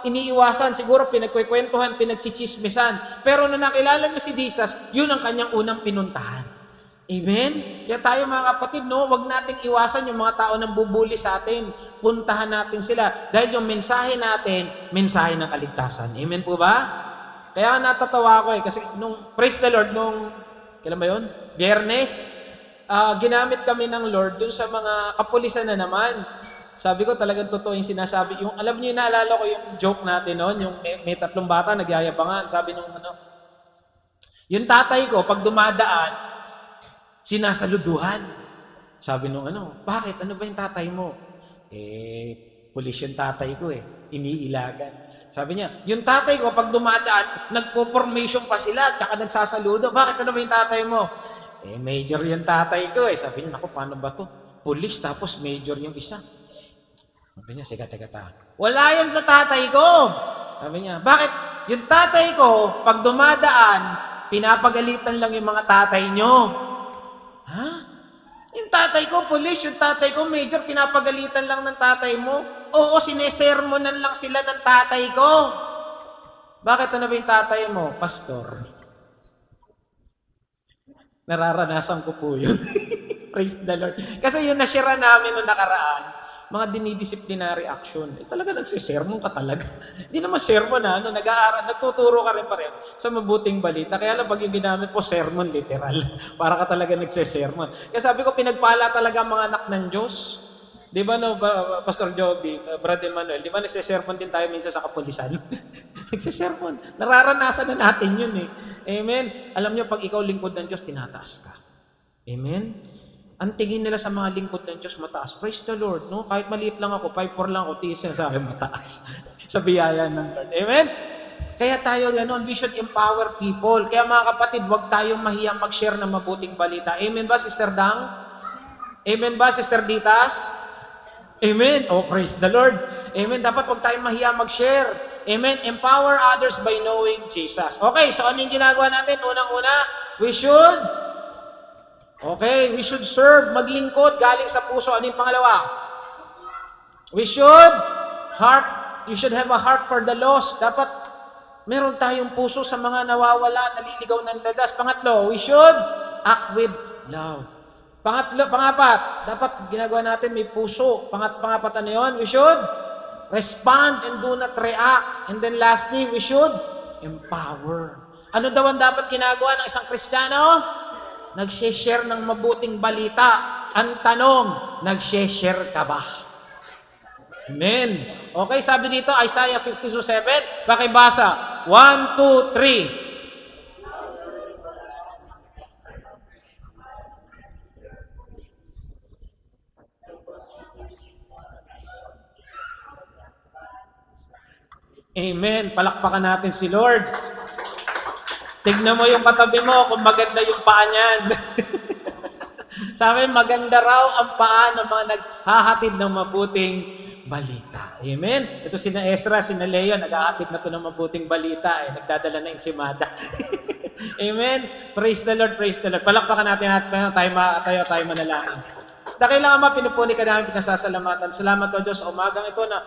iniiwasan, siguro pinagkwekwentuhan, pinagchichismisan. Pero nung nakilala niya si Jesus, yun ang kanyang unang pinuntahan. Amen? Kaya tayo mga kapatid, wag nating iwasan yung mga tao nang bubuli sa atin. Puntahan natin sila. Dahil yung mensahe natin, mensahe ng kaligtasan. Amen po ba? Kaya natatawa ko kasi praise the Lord, kailan ba yun? Biyernes, ginamit kami ng Lord dun sa mga kapulisan na naman. Sabi ko talagang totoo yung sinasabi. Alam niyo, naalala ko yung joke natin noon, yung may 3 bata nagyayabangan. Sabi nung yung tatay ko, pag dumadaan, sinasaluduhan. Sabi nung bakit? Ano ba yung tatay mo? Pulis yung tatay ko iniilagan. Sabi niya, yung tatay ko, pag dumadaan, nagpo-formation pa sila, tsaka nagsasaludo. Bakit ano ba yung tatay mo? Major yung tatay ko Sabi niya, naku, paano ba to? Police, tapos major yung isa. Sabi niya, teka. Wala yan sa tatay ko. Sabi niya, bakit? Yung tatay ko, pag dumadaan, pinapagalitan lang yung mga tatay nyo. Ha? Yung tatay ko, police, yung tatay ko, major, pinapagalitan lang ng tatay mo. Oo, sinesermonan lang sila ng tatay ko. Bakit ano ba yung tatay mo? Pastor. Nararanasan ko po yun. Praise the Lord. Kasi yung na-share namin noong nakaraan, mga dinidisciplinary action. Talaga nagsisermon ka talaga. Hindi naman sermon nag-aaral, nagtuturo ka rin pa rin sa mabuting balita. Kaya lang pag yung ginamit po, sermon literal. Para ka talaga nagsisermon. Kaya sabi ko, pinagpala talaga ang mga anak ng Diyos. Di ba no, Pastor Joby, Brother Manuel, di ba nagsisermon din tayo minsan sa kapulisan? Nagsisermon. Nararanasan na natin yun eh. Amen? Alam nyo, pag ikaw lingkod ng Diyos, tinataas ka. Amen? Ang tingin nila sa mga lingkod ng Diyos, mataas. Praise the Lord, no? Kahit maliit lang ako, 5'4 lang ako, tiis sa akin, mataas. Sa biyaya ng Lord. Amen? Kaya tayo ganon, we should empower people. Kaya mga kapatid, huwag tayong mahiyang mag-share ng mabuting balita. Amen ba, Sister Dang? Amen ba, Sister Ditas? Amen. Oh, praise the Lord. Amen. Dapat huwag tayong mahiya mag-share. Amen. Empower others by knowing Jesus. Okay, so ano yung ginagawa natin? Unang-una, we should serve, maglingkod, galing sa puso. Ano yung pangalawa? You should have a heart for the lost. Dapat meron tayong puso sa mga nawawala, naliligaw ng dadas. Pangatlo, we should act with love. Pangapat, dapat ginagawa natin may puso. Pangapat ano yun? We should respond and do not react. And then lastly, we should empower. Ano daw ang dapat ginagawa ng isang Kristiyano? Nag-share ng mabuting balita. Ang tanong, nag-share ka ba? Amen. Okay, sabi dito, Isaiah 52:7. Pakibasa. 1, 2, 3. Amen. Palakpakan natin si Lord. Tignan mo yung katabi mo kung maganda yung paa niyan. Sabi, maganda raw ang paa ng mga naghahatid ng mabuting balita. Amen? Ito sina Ezra, sina Leo, naghahatid na ito ng mabuting balita. Nagdadala na yung simada. Amen? Praise the Lord, praise the Lord. Palakpakan natin at tayo manalangin. Dahil kailangan pinupuli ka namin, pinasasalamatan. Salamat o Diyos, umagang ito na